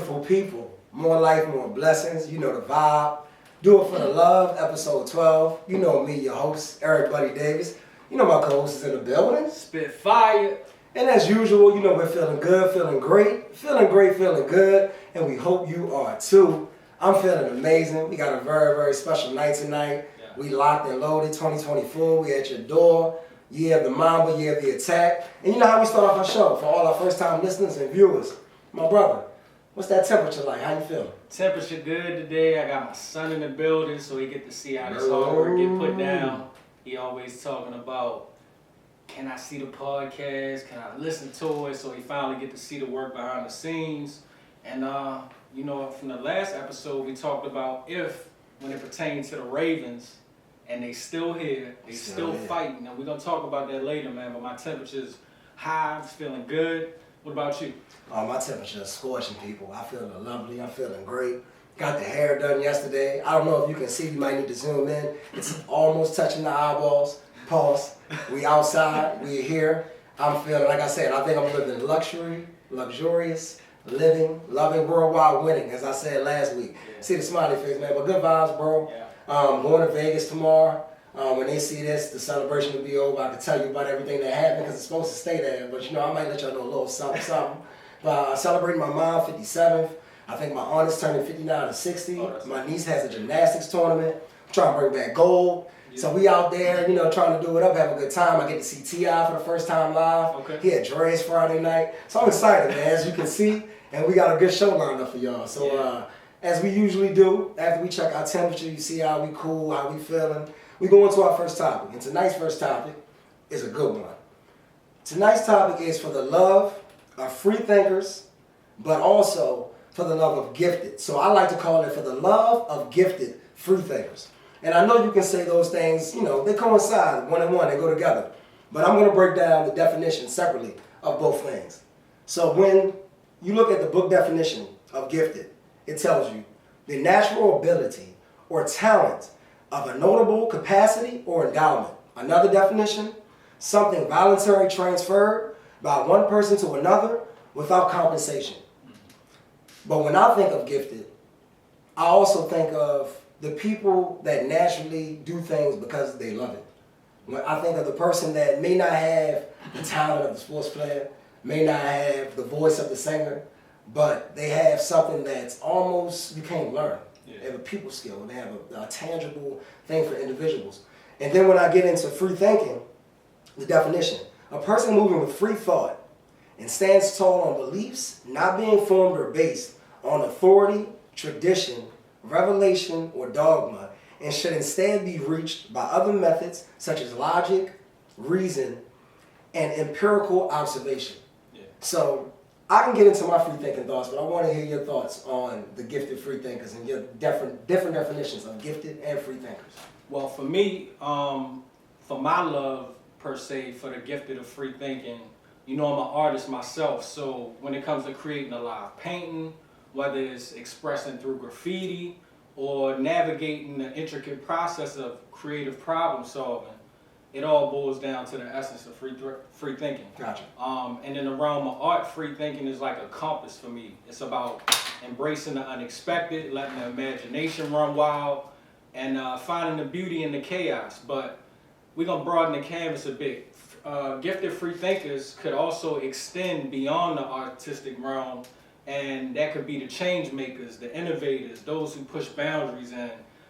beautiful people. More life, more blessings. You know the vibe. Do It For The Love, episode 12. You know me, your host, Eric Buddy Davis. You know my co-host is in the building. Spit fire. And as usual, you know we're feeling good, feeling great, feeling good, and we hope you are too. I'm feeling amazing. We got a very, very special night tonight. Yeah. We locked and loaded, 2024. We at your door. Year of the Mamba, year of the attack. And you know how we start off our show for all our first-time listeners and viewers. My brother, what's that temperature like? How you feeling? Temperature good today. I got my son in the building, so he get to see how this hard work get put down. He always talking about, can I see the podcast? Can I listen to it? So he finally get to see the work behind the scenes. And you know, from the last episode, we talked about when it pertains to the Ravens, and they still here, they still fighting. And we're going to talk about that later, man. But my temperature's high, I'm feeling good. What about you? My temperature is scorching, people. I feel lovely, I'm feeling great. Got the hair done yesterday. I don't know if you can see, you might need to zoom in. It's almost touching the eyeballs. Pause. We outside, we're here. I'm feeling, like I said, I think I'm living luxurious, living, loving, worldwide winning, as I said last week. Yeah. See the smiley face, man, but good vibes, bro. Yeah. Going to Vegas tomorrow. When they see this, the celebration will be over. I can tell you about everything that happened because it's supposed to stay there. But you know, I might let y'all know a little something. But celebrating my mom 57th. I think my aunt is turning 59 or 60. My niece has a gymnastics tournament. I'm trying to bring back gold. Yeah. So we out there, you know, trying to do it up, have a good time. I get to see T.I. for the first time live. Okay. He had Dre's Friday night. So I'm excited, man, as you can see. And we got a good show lined up for y'all. So as we usually do, after we check our temperature, you see how we cool, how we feeling. We go into our first topic. And tonight's first topic is a good one. Tonight's topic is for the love of free thinkers, but also for the love of gifted. So I like to call it for the love of gifted free thinkers. And I know you can say those things, you know, they coincide one and one, they go together. But I'm going to break down the definition separately of both things. So when you look at the book definition of gifted, it tells you the natural ability or talent of a notable capacity or endowment. Another definition, something voluntarily transferred by one person to another without compensation. But when I think of gifted, I also think of the people that naturally do things because they love it. When I think of the person that may not have the talent of the sports player, may not have the voice of the singer, but they have something that's almost, you can't learn. Yeah. They have a people skill, they have a tangible thing for individuals. And then when I get into free thinking, the definition, a person moving with free thought and stands tall on beliefs not being formed or based on authority, tradition, revelation, or dogma, and should instead be reached by other methods such as logic, reason, and empirical observation. Yeah. So I can get into my free thinking thoughts, but I want to hear your thoughts on the gifted free thinkers and your different definitions of gifted and free thinkers. Well, for me, for my love, per se, for the gifted of free thinking, you know, I'm an artist myself, so when it comes to creating a live painting, whether it's expressing through graffiti or navigating the intricate process of creative problem solving, it all boils down to the essence of free thinking. Gotcha. And in the realm of art, free thinking is like a compass for me. It's about embracing the unexpected, letting the imagination run wild, and finding the beauty in the chaos. But we're going to broaden the canvas a bit. Gifted free thinkers could also extend beyond the artistic realm, and that could be the change makers, the innovators, those who push boundaries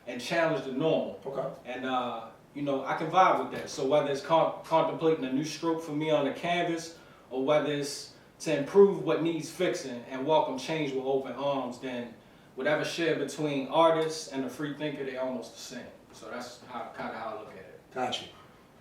and challenge the norm. Okay. And you know, I can vibe with that. So whether it's contemplating a new stroke for me on the canvas, or whether it's to improve what needs fixing and welcome change with open arms, then whatever shared between artists and the free thinker, they're almost the same. So that's kind of how I look at it. Gotcha.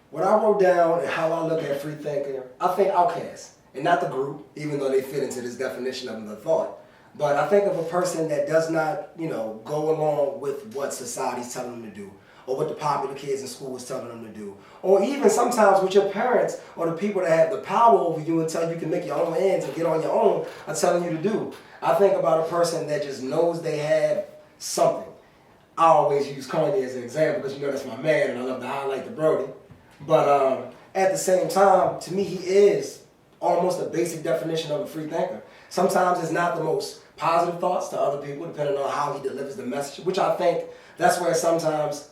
What I wrote down and how I look at free thinker, I think outcasts, and not the group, even though they fit into this definition of the thought. But I think of a person that does not, you know, go along with what society's telling them to do, or what the popular kids in school is telling them to do, or even sometimes what your parents or the people that have the power over you and tell you can make your own ends and get on your own are telling you to do. I think about a person that just knows they have something. I always use Kanye as an example because you know that's my man and I love to highlight the Brody. But at the same time, to me, he is almost a basic definition of a free thinker. Sometimes it's not the most positive thoughts to other people, depending on how he delivers the message, which I think that's where sometimes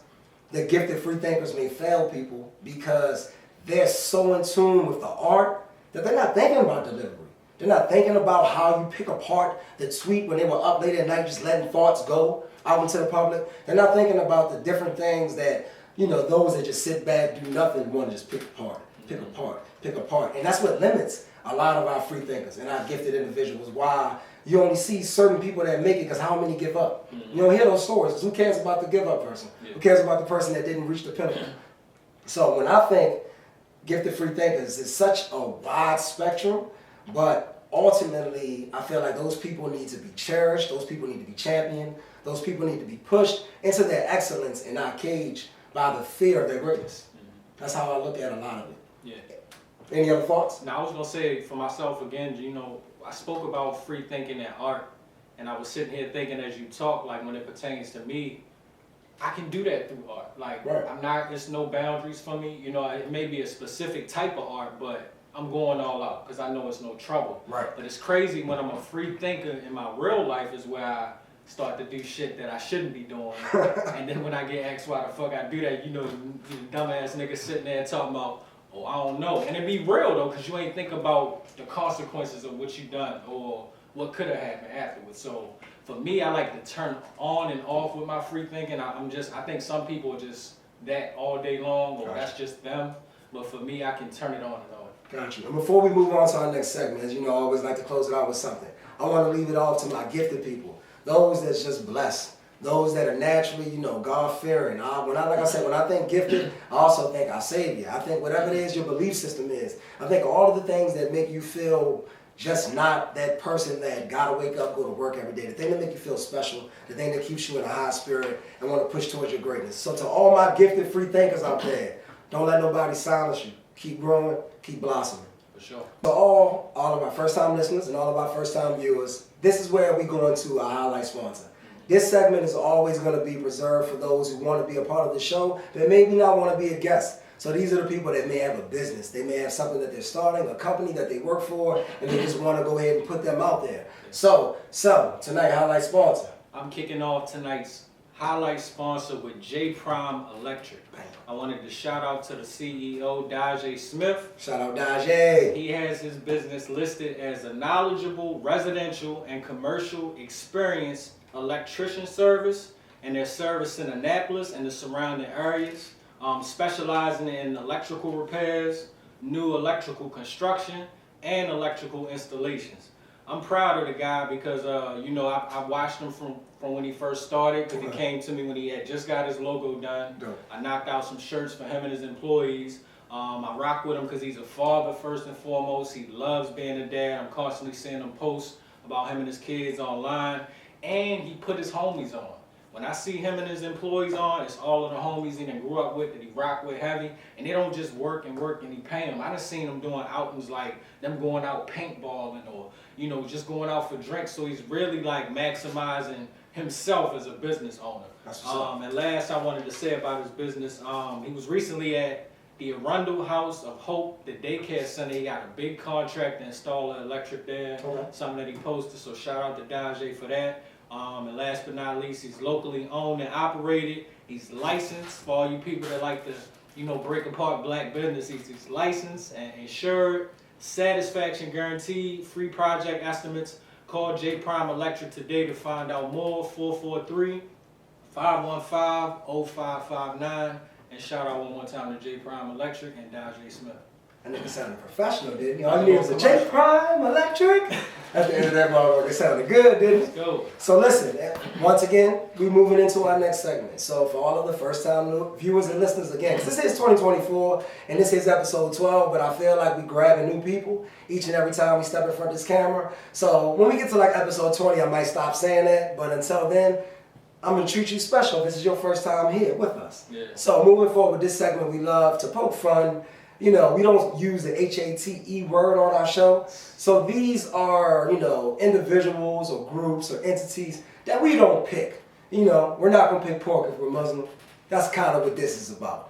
the gifted free thinkers may fail people, because they're so in tune with the art that they're not thinking about delivery. They're not thinking about how you pick apart the tweet when they were up late at night just letting thoughts go out into the public. They're not thinking about the different things that, those that just sit back, do nothing, want to just pick apart. And that's what limits a lot of our free thinkers and our gifted individuals. Why you only see certain people that make it, because how many give up? You don't hear those stories, because who cares about the give up person? Who cares about the person that didn't reach the pinnacle? So when I think gifted free thinkers, is such a wide spectrum, but ultimately I feel like those people need to be cherished, those people need to be championed, those people need to be pushed into their excellence and not caged by the fear of their greatness. That's how I look at a lot of it. Yeah. Any other thoughts? Now I was gonna say for myself again, I spoke about free thinking and art, and I was sitting here thinking as you talk, like when it pertains to me, I can do that through art. Like it's no boundaries for me. It may be a specific type of art, but I'm going all out because I know it's no trouble. Right. But it's crazy when I'm a free thinker in my real life is where I start to do shit that I shouldn't be doing. And then when I get asked why the fuck I do that, you dumbass nigga sitting there talking about, oh, I don't know. And it be real though, because you ain't think about the consequences of what you done or what could have happened afterwards. So for me, I like to turn on and off with my free thinking. I think some people are just that all day long, or that's just them. But for me, I can turn it on and off. Got you. And before we move on to our next segment, as you know, I always like to close it out with something. I want to leave it off to my gifted people, those that's just blessed, those that are naturally, God-fearing. When I think gifted, I also think our Savior. I think whatever it is your belief system is, I think all of the things that make you feel just not that person that gotta wake up, go to work every day, the thing that make you feel special, the thing that keeps you in a high spirit and want to push towards your greatness. So to all my gifted free thinkers out there, don't let nobody silence you. Keep growing, keep blossoming. For sure. So all of our first-time listeners and all of our first-time viewers, this is where we go into our highlight sponsor. This segment is always going to be reserved for those who want to be a part of the show, but maybe not want to be a guest. So these are the people that may have a business. They may have something that they're starting, a company that they work for, and they just want to go ahead and put them out there. So tonight, highlight sponsor. I'm kicking off tonight's highlight sponsor with J Prime Electric. I wanted to shout out to the CEO, Antwain Smirf. Shout out Antwain. He has his business listed as a knowledgeable residential and commercial experience electrician service, and their service in Annapolis and the surrounding areas, specializing in electrical repairs, new electrical construction, and electrical installations. I'm proud of the guy because I watched him from when he first started, because he came to me when he had just got his logo done. I knocked out some shirts for him and his employees. I rock with him because he's a father first and foremost. He loves being a dad. I'm constantly seeing him post about him and his kids online. And he put his homies on. When I see him and his employees on, it's all of the homies he done grew up with, that he rock with heavy, and they don't just work and he pay them. I done seen him doing outings like them going out paintballing or, just going out for drinks. So he's really like maximizing himself as a business owner. And last I wanted to say about his business, he was recently at the Arundel House of Hope, the daycare center. He got a big contract to install the electric there, something that he posted, so shout out to Antwain for that. And last but not least, he's locally owned and operated. He's licensed for all you people that like to, break apart black business. He's licensed and insured, satisfaction guaranteed, free project estimates. Call J Prime Electric today to find out more, 443-515-0559. And shout out one more time to J Prime Electric and Antwain Smirf. That nigga sounded professional, didn't he? All you need was a J Prime Electric. At the end of that motherfucker, it sounded good, didn't it? Let's go. So listen, once again, we're moving into our next segment. So for all of the first-time viewers and listeners, again, 'cause this is 2024 and this is episode 12, but I feel like we grabbing new people each and every time we step in front of this camera. So when we get to like episode 20, I might stop saying that, but until then, I'm going to treat you special if this is your first time here with us. Yeah. So moving forward with this segment, we love to poke fun. We don't use the HATE word on our show. So these are, individuals or groups or entities that we don't pick. We're not going to pick pork if we're Muslim. That's kind of what this is about.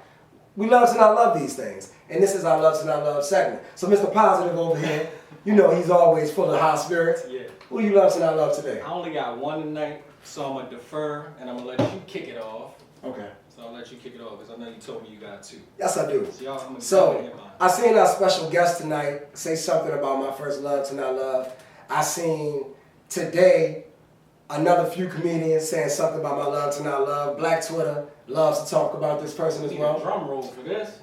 We love to not love these things. And this is our Love to Not Love segment. So Mr. Positive over here, you know he's always full of high spirits. Yeah. Who you love tonight, love today? I only got one tonight, so I'm gonna defer and I'm gonna let you kick it off. Okay. So I'll let you kick it off because I know you told me you got two. Yes, I do. So, y'all, I'm gonna So I seen our special guest tonight say something about my first love tonight, love. I seen today another few comedians saying something about my love tonight, love. Black Twitter loves to talk about this person as well. Drum roll for this.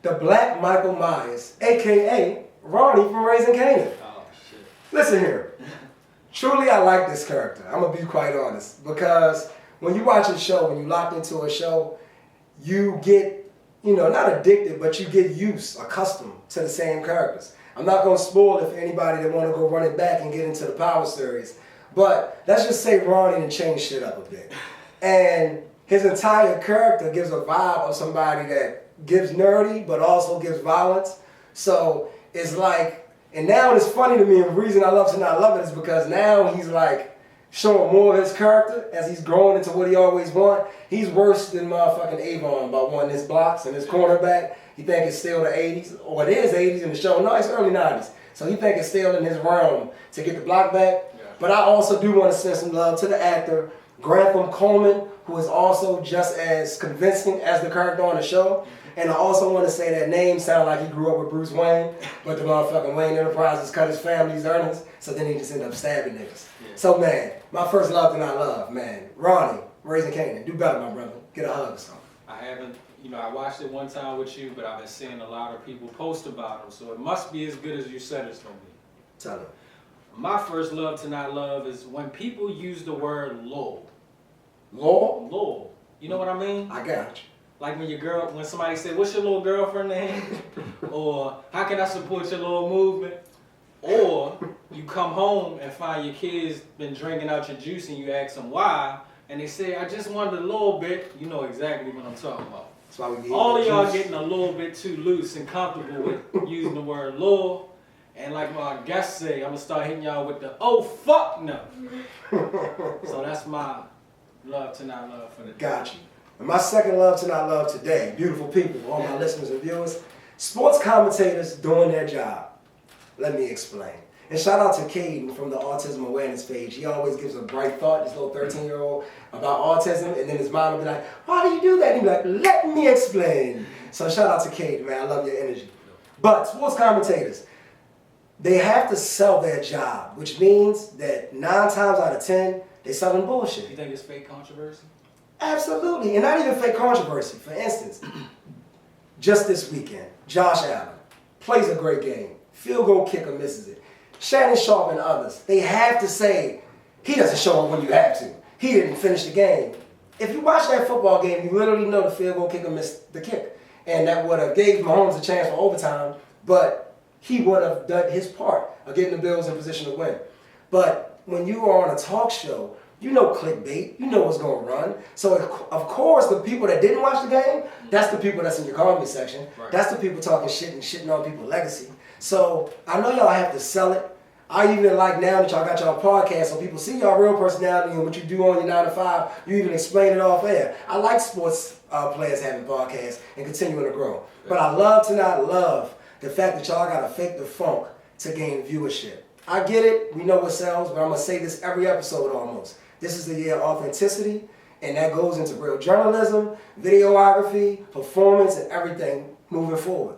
The Black Michael Myers, aka Ronnie from Raising Canaan. Oh shit. Listen here. Truly, I like this character. I'm gonna be quite honest, because when you watch a show, when you locked into a show, you get, you know, not addicted, but you get accustomed to the same characters. I'm not gonna spoil it for anybody that want to go run it back and get into the Power series, but let's just say Ronnie done changed shit up a bit, and his entire character gives a vibe of somebody that gives nerdy, but also gives violence. So it's like, and now it's funny to me, and the reason I love to not love it is because now he's like showing more of his character as he's growing into what he always want. He's worse than motherfucking Avon about wanting his blocks and his cornerback. He think it's still the 80s, or it is 80s in the show. No, it's early 90s. So he think it's still in his realm to get the block back. Yeah. But I also do want to send some love to the actor, Grantham Coleman, who is also just as convincing as the character on the show. And I also want to say that name sounded like he grew up with Bruce Wayne, but the motherfucking Wayne Enterprises cut his family's earnings, so then he just ended up stabbing niggas. Yeah. So man, my first love that I love, man, Ronnie, Raising Canaan, do better, my brother. Get a hug or something. I haven't, you know, I watched it one time with you, but I've been seeing a lot of people post about him, so it must be as good as you said it's gonna be. Tell him. My first love to not love is when people use the word lol. Lol? Lol. You know what I mean? I got you. Like when somebody say, what's your little girlfriend name? Or how can I support your little movement? Or you come home and find your kids been drinking out your juice and you ask them why, and they say, I just wanted a little bit. You know exactly what I'm talking about. That's why we all of y'all getting a little bit too loose and comfortable with using the word lol. And like my guests say, I'm gonna start hitting y'all with the, oh fuck no. So that's my love to not love for the day. Got you. And my second love to not love today, beautiful people, all my listeners and viewers, sports commentators doing their job. Let me explain. And shout out to Caden from the Autism Awareness page. He always gives a bright thought, this little 13-year-old, about autism, and then his mom will be like, why do you do that? And he'll be like, let me explain. So shout out to Caden, man. I love your energy. But sports commentators, they have to sell their job, which means that 9 times out of 10, they're selling bullshit. You think it's fake controversy? Absolutely, and not even fake controversy. For instance, just this weekend, Josh Allen plays a great game. Field goal kicker misses it. Shannon Sharp and others, they have to say, he doesn't show up when you have to. He didn't finish the game. If you watch that football game, you literally know the field goal kicker missed the kick. And that would have gave Mahomes a chance for overtime, but he would have done his part of getting the Bills in position to win. But when you are on a talk show, you know clickbait, you know what's going to run. So, of course, the people that didn't watch the game, that's the people that's in your comment section. Right. That's the people talking shit and shitting on people's legacy. So, I know y'all have to sell it. I even like now that y'all got y'all podcast, so people see y'all real personality and what you do on your 9 to 5, you even explain it off air. I like sports players having podcasts and continuing to grow. But I love to not love the fact that y'all got to fake the funk to gain viewership. I get it, we know what sells, but I'm going to say this every episode almost. This is the year of authenticity, and that goes into real journalism, videography, performance, and everything moving forward.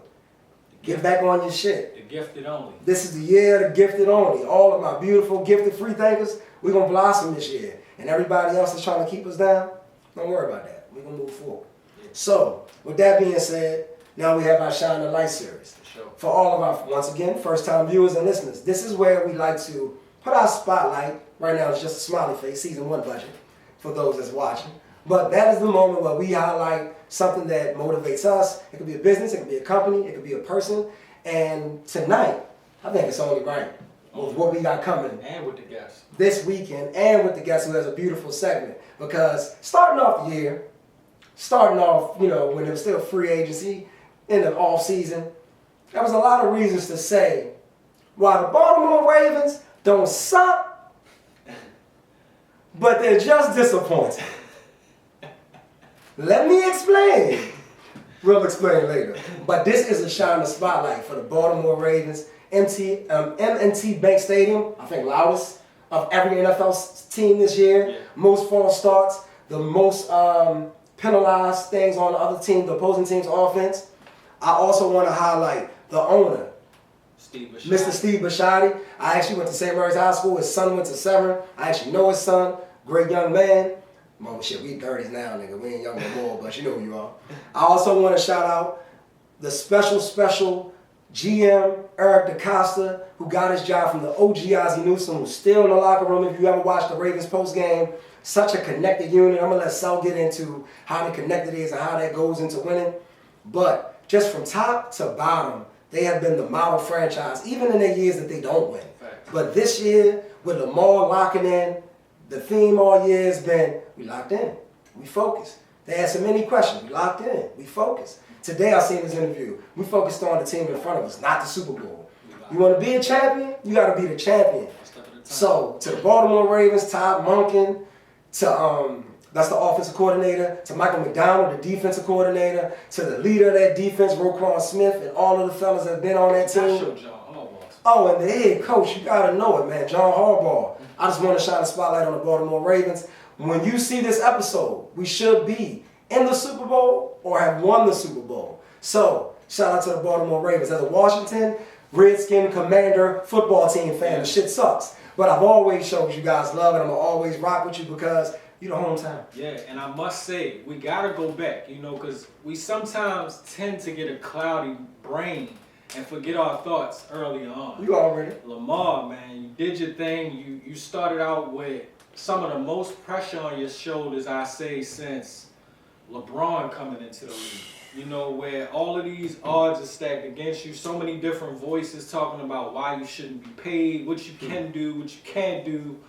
Get back on your shit. The gifted only. This is the year of the gifted only. All of my beautiful, gifted freethinkers, we're going to blossom this year. And everybody else that's trying to keep us down, don't worry about that. We're going to move forward. Yeah. So, with that being said, now we have our Shine the Light series. Sure. For all of our, once again, first-time viewers and listeners, this is where we like to put our spotlight. Right now it's just a smiley face, season 1 budget, for those that's watching. But that is the moment where we highlight something that motivates us. It could be a business, it could be a company, it could be a person. And tonight, I think it's only right with what we got coming. And with the guests. This weekend, and with the guest who has a beautiful segment. Because starting off the year, starting off, you know, when it was still free agency, in the off season, there was a lot of reasons to say, while the Baltimore Ravens don't suck, but they're just disappointing. Let me explain. We'll explain later. But this is a shining spotlight for the Baltimore Ravens. M&T Bank Stadium, I think loudest of every NFL team this year. Yeah. Most false starts, the most penalized things on the other team, the opposing team's offense. I also want to highlight the owner, Mr. Steve Bisciotti. I actually went to St. Mary's High School. His son went to Severn. I actually know his son. Great young man. Oh shit, we 30s now, nigga. We ain't young no more, but you know who you are. I also want to shout out the special GM, Eric DaCosta, who got his job from the OG Ozzie Newsome, who's still in the locker room. If you ever watched the Ravens post game, such a connected unit. I'm going to let Sal get into how the connected is and how that goes into winning. But just from top to bottom, they have been the model franchise, even in the years that they don't win. But this year, with Lamar locking in, the theme all year has been, we locked in, we focused. They asked so many questions, we locked in, we focused. Today I seen this interview, we focused on the team in front of us, not the Super Bowl. You want to be a champion? You got to be the champion. So, to the Baltimore Ravens, Todd Monken, to that's the offensive coordinator, to Michael McDonald, the defensive coordinator, to the leader of that defense, Roquan Smith, and all of the fellas that have been on that team. Oh, and the head coach, you gotta know it, man, John Harbaugh. I just want to shine a spotlight on the Baltimore Ravens. When you see this episode, we should be in the Super Bowl or have won the Super Bowl. So, shout out to the Baltimore Ravens. As a Washington Redskin Commander football team fan, the shit sucks. But I've always showed you guys love, and I'm gonna always rock with you because you're the hometown. Yeah, and I must say, we gotta go back, you know, because we sometimes tend to get a cloudy brain and forget our thoughts early on. You already. Lamar, man, you did your thing. You started out with some of the most pressure on your shoulders, I say, since LeBron coming into the league. You know, where all of these odds are stacked against you. So many different voices talking about why you shouldn't be paid, what you can do, what you can't do.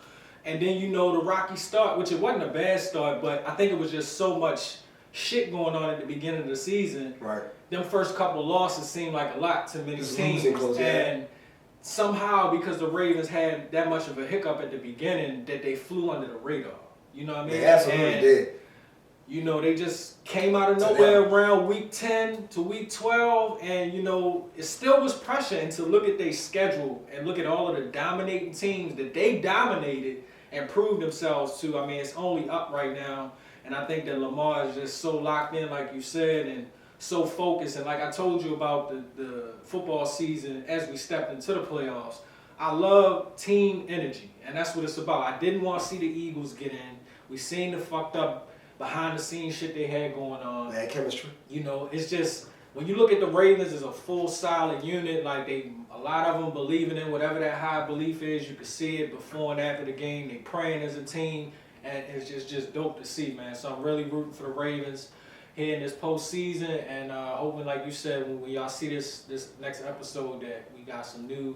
And then, you know, the rocky start, which it wasn't a bad start, but I think it was just so much shit going on at the beginning of the season. Right. Them first couple of losses seemed like a lot to many teams. And somehow, because the Ravens had that much of a hiccup at the beginning, that they flew under the radar. You know what I mean? They absolutely did. You know, they just came out of nowhere around week 10 to week 12, and, you know, it still was pressure. And to look at their schedule and look at all of the dominating teams that they dominated and proved themselves to, I mean, it's only up right now. And I think that Lamar is just so locked in, like you said, and so focused. And like I told you about the football season as we stepped into the playoffs, I love team energy, and that's what it's about. I didn't want to see the Eagles get in. We seen the fucked up behind the scenes shit they had going on. Bad chemistry. You know, it's just, when you look at the Ravens as a full solid unit, like a lot of them believing in whatever that high belief is. You can see it before and after the game. They praying as a team, and it's just dope to see, man. So I'm really rooting for the Ravens here in this postseason, and hoping, like you said, when y'all see this next episode, that we got some new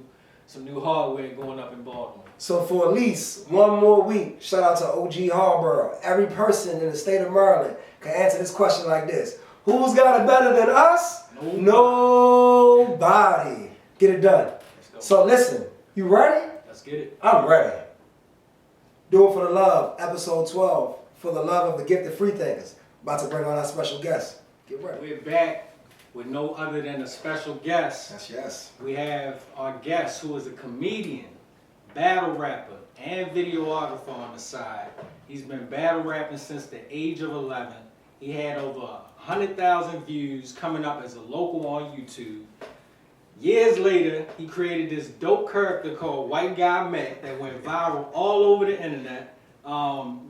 hardware going up in Baltimore. So for at least one more week, shout out to OG Harborough. Every person in the state of Maryland can answer this question like this: who's got it better than us? Nobody. Get it done. So listen, you ready? Let's get it. I'm ready. Do it for the love, episode 12, for the love of the gifted freethinkers. About to bring on our special guest. Get ready. We're back with no other than a special guest. Yes. We have our guest, who is a comedian, battle rapper, and videographer on the side. He's been battle rapping since the age of 11. He had over 100,000 views coming up as a local on YouTube. Years later, he created this dope character called White Guy Matt that went viral all over the internet,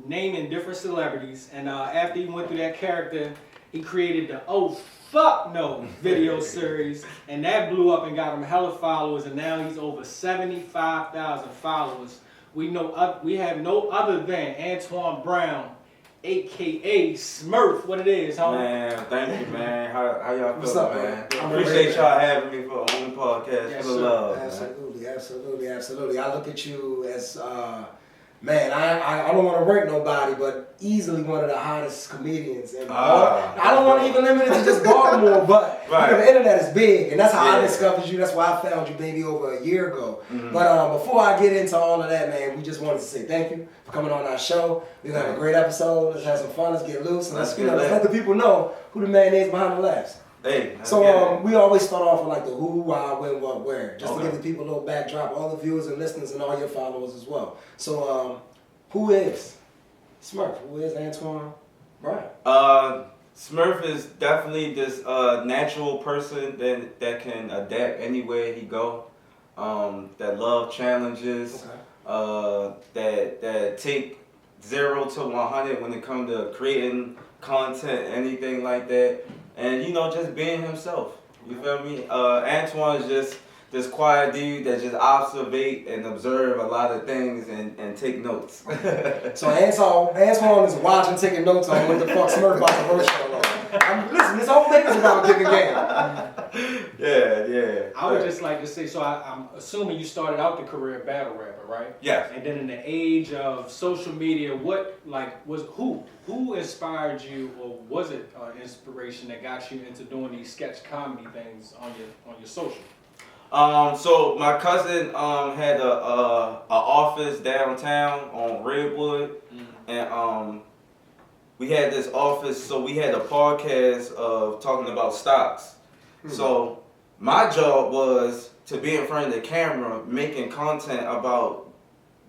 naming different celebrities. And after he went through that character, he created the Oh Fuck No video series, and that blew up and got him hella followers, and now he's over 75,000 followers. We have no other than Antwain Brown, aka Smirf. What it is, homie? Man, thank you, man. How y'all What's feeling, up, man? man? Appreciate y'all having me for on the podcast. Yes, for the sir. love, Absolutely. I look at you as Man, I don't want to rank nobody, but easily one of the hottest comedians in I don't want to even limit it to just Baltimore, but the internet is big, and that's how I discovered you. That's why I found you maybe over a year ago. But before I get into all of that, man, we just wanted to say thank you for coming on our show. We're going to have a great episode. Let's have some fun. Let's get loose. And let's let the people know who the man is behind the laughs. Hey, so we always start off with like the who, why, when, what, where, just to give the people a little backdrop, all the viewers and listeners and all your followers as well. So who is Smirf? Who is Antwain Brown? Smirf is definitely this natural person that can adapt anywhere he go. That love challenges. That take 0 to 100 when it comes to creating content, anything like that. And just being himself. You feel me? Antoine is just this quiet dude that just observe and observe a lot of things and take notes. So Antoine is watching, taking notes on what the fuck Smirf about to roast on. Listen, this whole thing is about giving game. Yeah. I would just like to say, so I'm assuming you started out the career battle rapper, right? Yes. And then in the age of social media, who inspired you, or was it inspiration that got you into doing these sketch comedy things on your social? So my cousin had a office downtown on Redwood, and we had this office, so we had a podcast of talking about stocks. So my job was to be in front of the camera making content about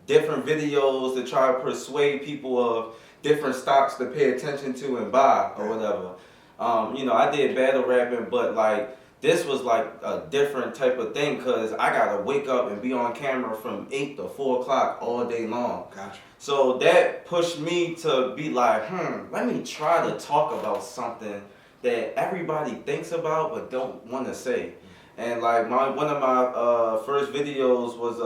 different videos to try to persuade people of different stocks to pay attention to and buy or whatever. I did battle rapping, but like this was like a different type of thing because I gotta wake up and be on camera from 8 to 4 o'clock all day long. Gotcha. So that pushed me to be like, let me try to talk about something that everybody thinks about but don't want to say. And like one of my first videos was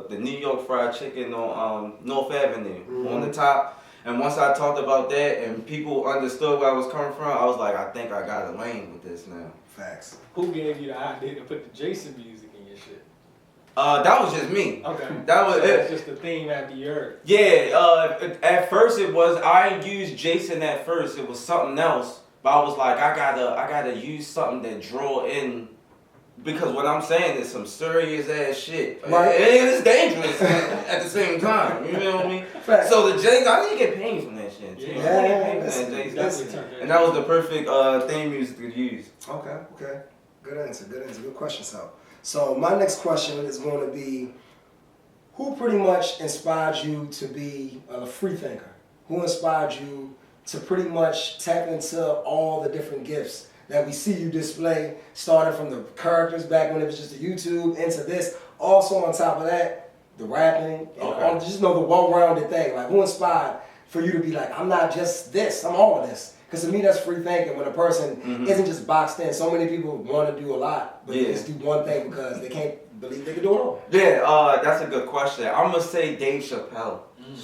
the New York fried chicken on North Avenue on the top. And once I talked about that and people understood where I was coming from, I was like, I think I got a lane with this now. Facts. Who gave you the idea to put the Jason music in your shit? That was just me. Okay. That was so that's just the theme after you heard. Yeah. At first it was I didn't use Jason at first. It was something else. But I was like, I gotta use something that draw in, because what I'm saying is some serious ass shit. Right. And it's dangerous at the same time. You know what I mean? Right. So the Jason, I didn't get paid from that shit. Too. And that was the perfect theme music to use. Okay. Good answer. Good question, Sal. So my next question is going to be, who pretty much inspired you to be a freethinker? Who inspired you to pretty much tap into all the different gifts that we see you display, starting from the characters back when it was just a YouTube, into this. Also on top of that, the rapping, and just the well-rounded thing. Like, who inspired for you to be like, I'm not just this, I'm all of this? Because to me, that's free thinking, when a person isn't just boxed in. So many people want to do a lot, but they just do one thing because they can't believe they can do it all. Yeah, that's a good question. I'm going to say Dave Chappelle.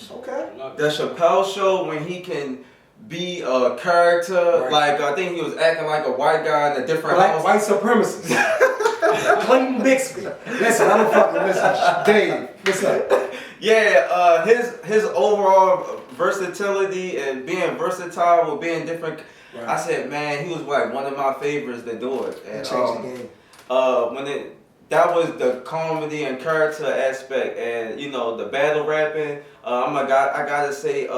Okay. The Chappelle Show, when he can be a character, like I think he was acting like a white guy in a different house. White supremacist. Clinton Bixby. Listen, I don't fucking listen. Dave, what's up? Yeah, his overall versatility and being versatile with being different. Right. I said, man, he was like one of my favorites to do it. And changed the game. That was the comedy and character aspect, and the battle rapping. I gotta say,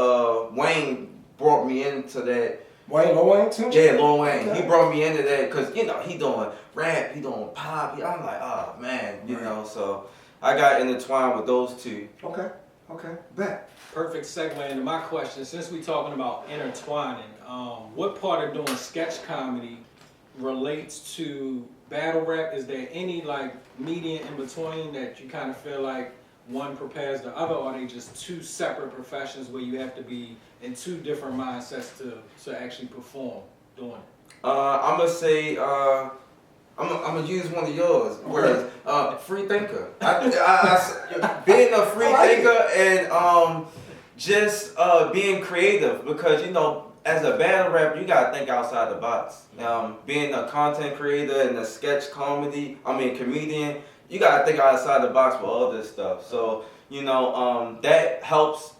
Wayne brought me into that. Lil Wayne too? Yeah, Lil Wayne. Okay. He brought me into that because he doing rap, he doing pop. I'm like, oh man, So I got intertwined with those two. Okay, bet. Perfect segue into my question. Since we're talking about intertwining, what part of doing sketch comedy relates to battle rap? Is there any like median in between that you kind of feel like one prepares the other, or are they just two separate professions where you have to be in two different mindsets to actually perform doing it? I'm gonna say I'm gonna use one of yours. Whereas Freethinker, being a freethinker and just being creative, because as a battle rapper you gotta think outside the box. Being a content creator and a sketch comedian, you gotta think outside the box for all this stuff. So that helps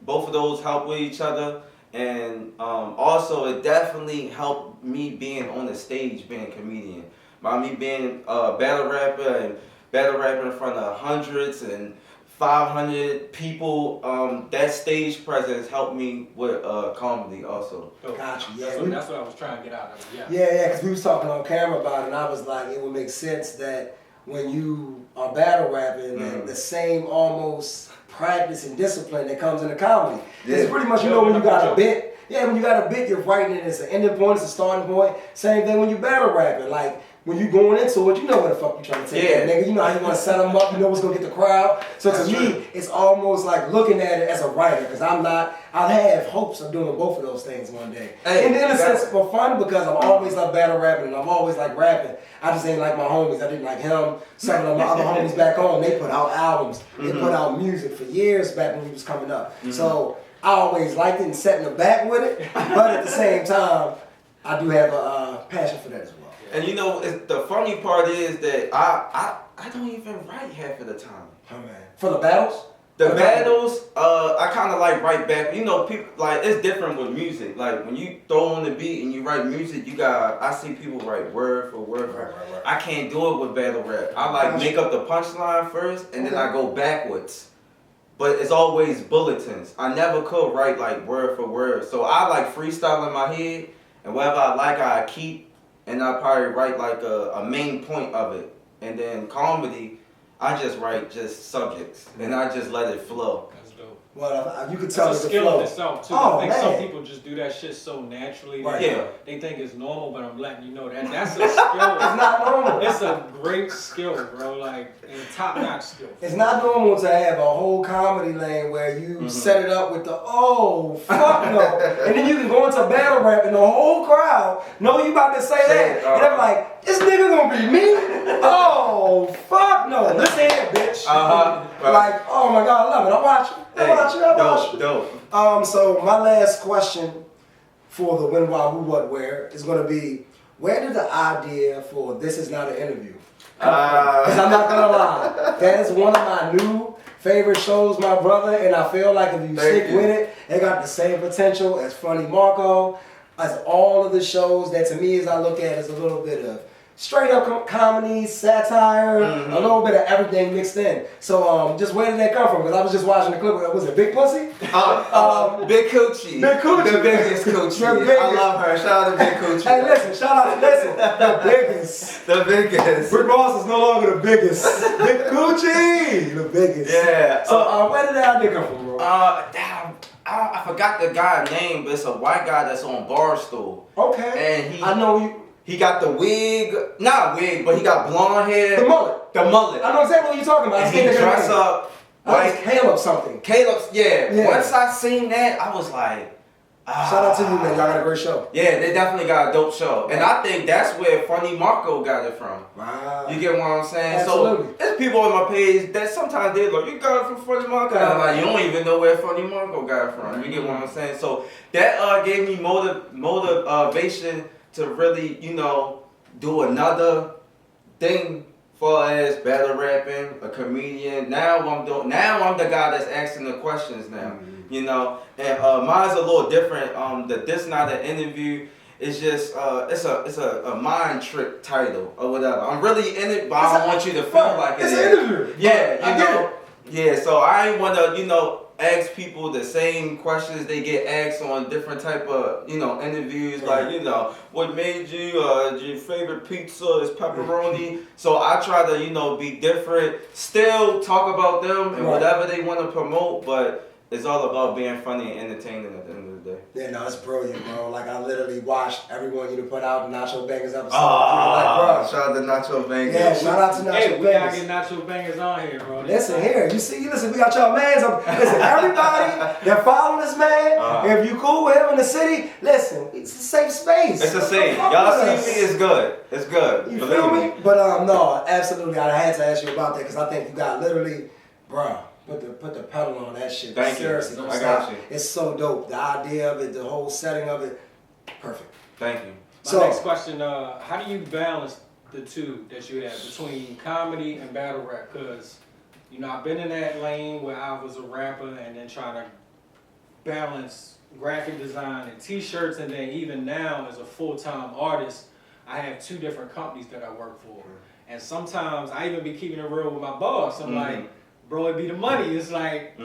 both of those help with each other. And also, it definitely helped me being on the stage, being a comedian. By me being a battle rapper and battle rapping in front of hundreds and 500 people, that stage presence helped me with comedy also. Gotcha. Yeah, That's what I was trying to get out of it. Yeah. Yeah, because we was talking on camera about it, and I was like, it would make sense that when you are battle rapping, that the same almost practice and discipline that comes into comedy. Yeah. It's pretty much, you know, when you got a bit, when you got a bit, you're writing it as an ending point, it's a starting point. Same thing when you battle rapping. Like, when you going into it, you know where the fuck you trying to take that nigga. You know how you want to set them up. You know what's going to get the crowd. So to me, it's almost like looking at it as a writer, because I have hopes of doing both of those things one day. Hey, in a sense, for fun, because I've always loved battle rapping and I've always liked rapping. I just ain't like my homies. I didn't like him. Some of my other homies back home, they put out albums. They put out music for years back when we was coming up. So I always liked it and sat in the back with it. But at the same time, I do have a passion for that as well. And you know, the funny part is that I don't even write half of the time. Oh man. For the battles? The battles, I kind of like write back. You know, people like it's different with music. Like when you throw on the beat and you write music, I see people write word for word. Right. I can't do it with battle rap. I like make up the punchline first and then I go backwards. But it's always bulletins. I never could write like word for word. So I like freestyle in my head, and whatever I like, I keep. And I probably write like a main point of it. And then comedy, I just write just subjects. And I just let it flow. That's dope. Well, you could tell it's it's a skill flow. in itself too. Oh, I think man. some people just do that shit so naturally. Right. They think it's normal, but I'm letting you know that's a skill. It's not normal. It's a great skill, bro. Like, a top-notch skill. It's not normal to have a whole comedy lane where you set it up with the fuck no, and then you can go into battle rap and the whole crowd know you about to say that, and they're like, this nigga gonna be me? Oh fuck no! Listen here, bitch. Like, oh my god, I love it. I watch you. I watch you. Dope. So my last question for the when, why, who, what, where is gonna be, where did the idea for This Is Not an Interview? Because I'm not gonna lie, that is one of my new favorite shows, my brother, and I feel like if you stick with it, they got the same potential as Funny Marco, as all of the shows that to me as I look at is a little bit of straight up comedy, satire, a little bit of everything mixed in. So just where did that come from? Because I was just watching the clip. Was it Big Pussy? Big Coochie. Big Coochie. The biggest Coochie. I love her. Shout out to Big Coochie. Hey, listen, the biggest. The biggest. Rick Ross is no longer the biggest. Big Coochie, the biggest. Yeah. So where did that idea come from, bro? Damn. I forgot the guy's name, but it's a white guy that's on Barstool. Okay. And I know you. He got the wig, not wig, but he got blonde hair. The mullet. The mullet. I know exactly what you're talking about. And he dress up like Caleb something. Caleb's, yeah. Once I seen that, I was like, Shout out to you, man. Y'all got a great show. Yeah, they definitely got a dope show. And I think that's where Funny Marco got it from. Wow. You get what I'm saying? Absolutely. So there's people on my page that sometimes they're like, you got it from Funny Marco. And I'm like, you don't even know where Funny Marco got it from. You get what I'm saying? So that gave me motivation to really, do another thing far as battle rapping, a comedian. Now I'm the guy that's asking the questions now. And mine's a little different. This Not an Interview. It's just it's a mind trick title or whatever. I'm really in it, but I don't want you to feel like it's it. It's an interview. Yeah, Yeah, so I ain't wanna ask people the same questions they get asked on different type of interviews. Like what made you your favorite pizza is pepperoni. So I try to be different. Still talk about them and whatever they want to promote, but it's all about being funny and entertaining at the end of the day. Yeah, no, it's brilliant, bro. Like, I literally watched everyone you put out the Nacho Bangers episode. Shout out to Nacho Bangers. Yeah, shout out to Nacho Bangers. Hey, we gotta get Nacho Bangers on here, bro. Listen here, listen, we got y'all mans. Listen, everybody that follow this man, if you cool with him in the city, listen, it's a safe space. It's a safe. Y'all see me, it's good. It's good. You feel me? But no, absolutely, I had to ask you about that because I think you got literally, bro. Put the pedal on that shit. Thank Seriously, you. don't I stop. got you. It's so dope. The idea of it, the whole setting of it, perfect. Thank you. My next question, how do you balance the two that you have between comedy and battle rap? Because, I've been in that lane where I was a rapper and then trying to balance graphic design and t-shirts, and then even now as a full-time artist, I have 2 different companies that I work for. And sometimes I even be keeping it real with my boss. I'm like, bro, it be the money. It's like,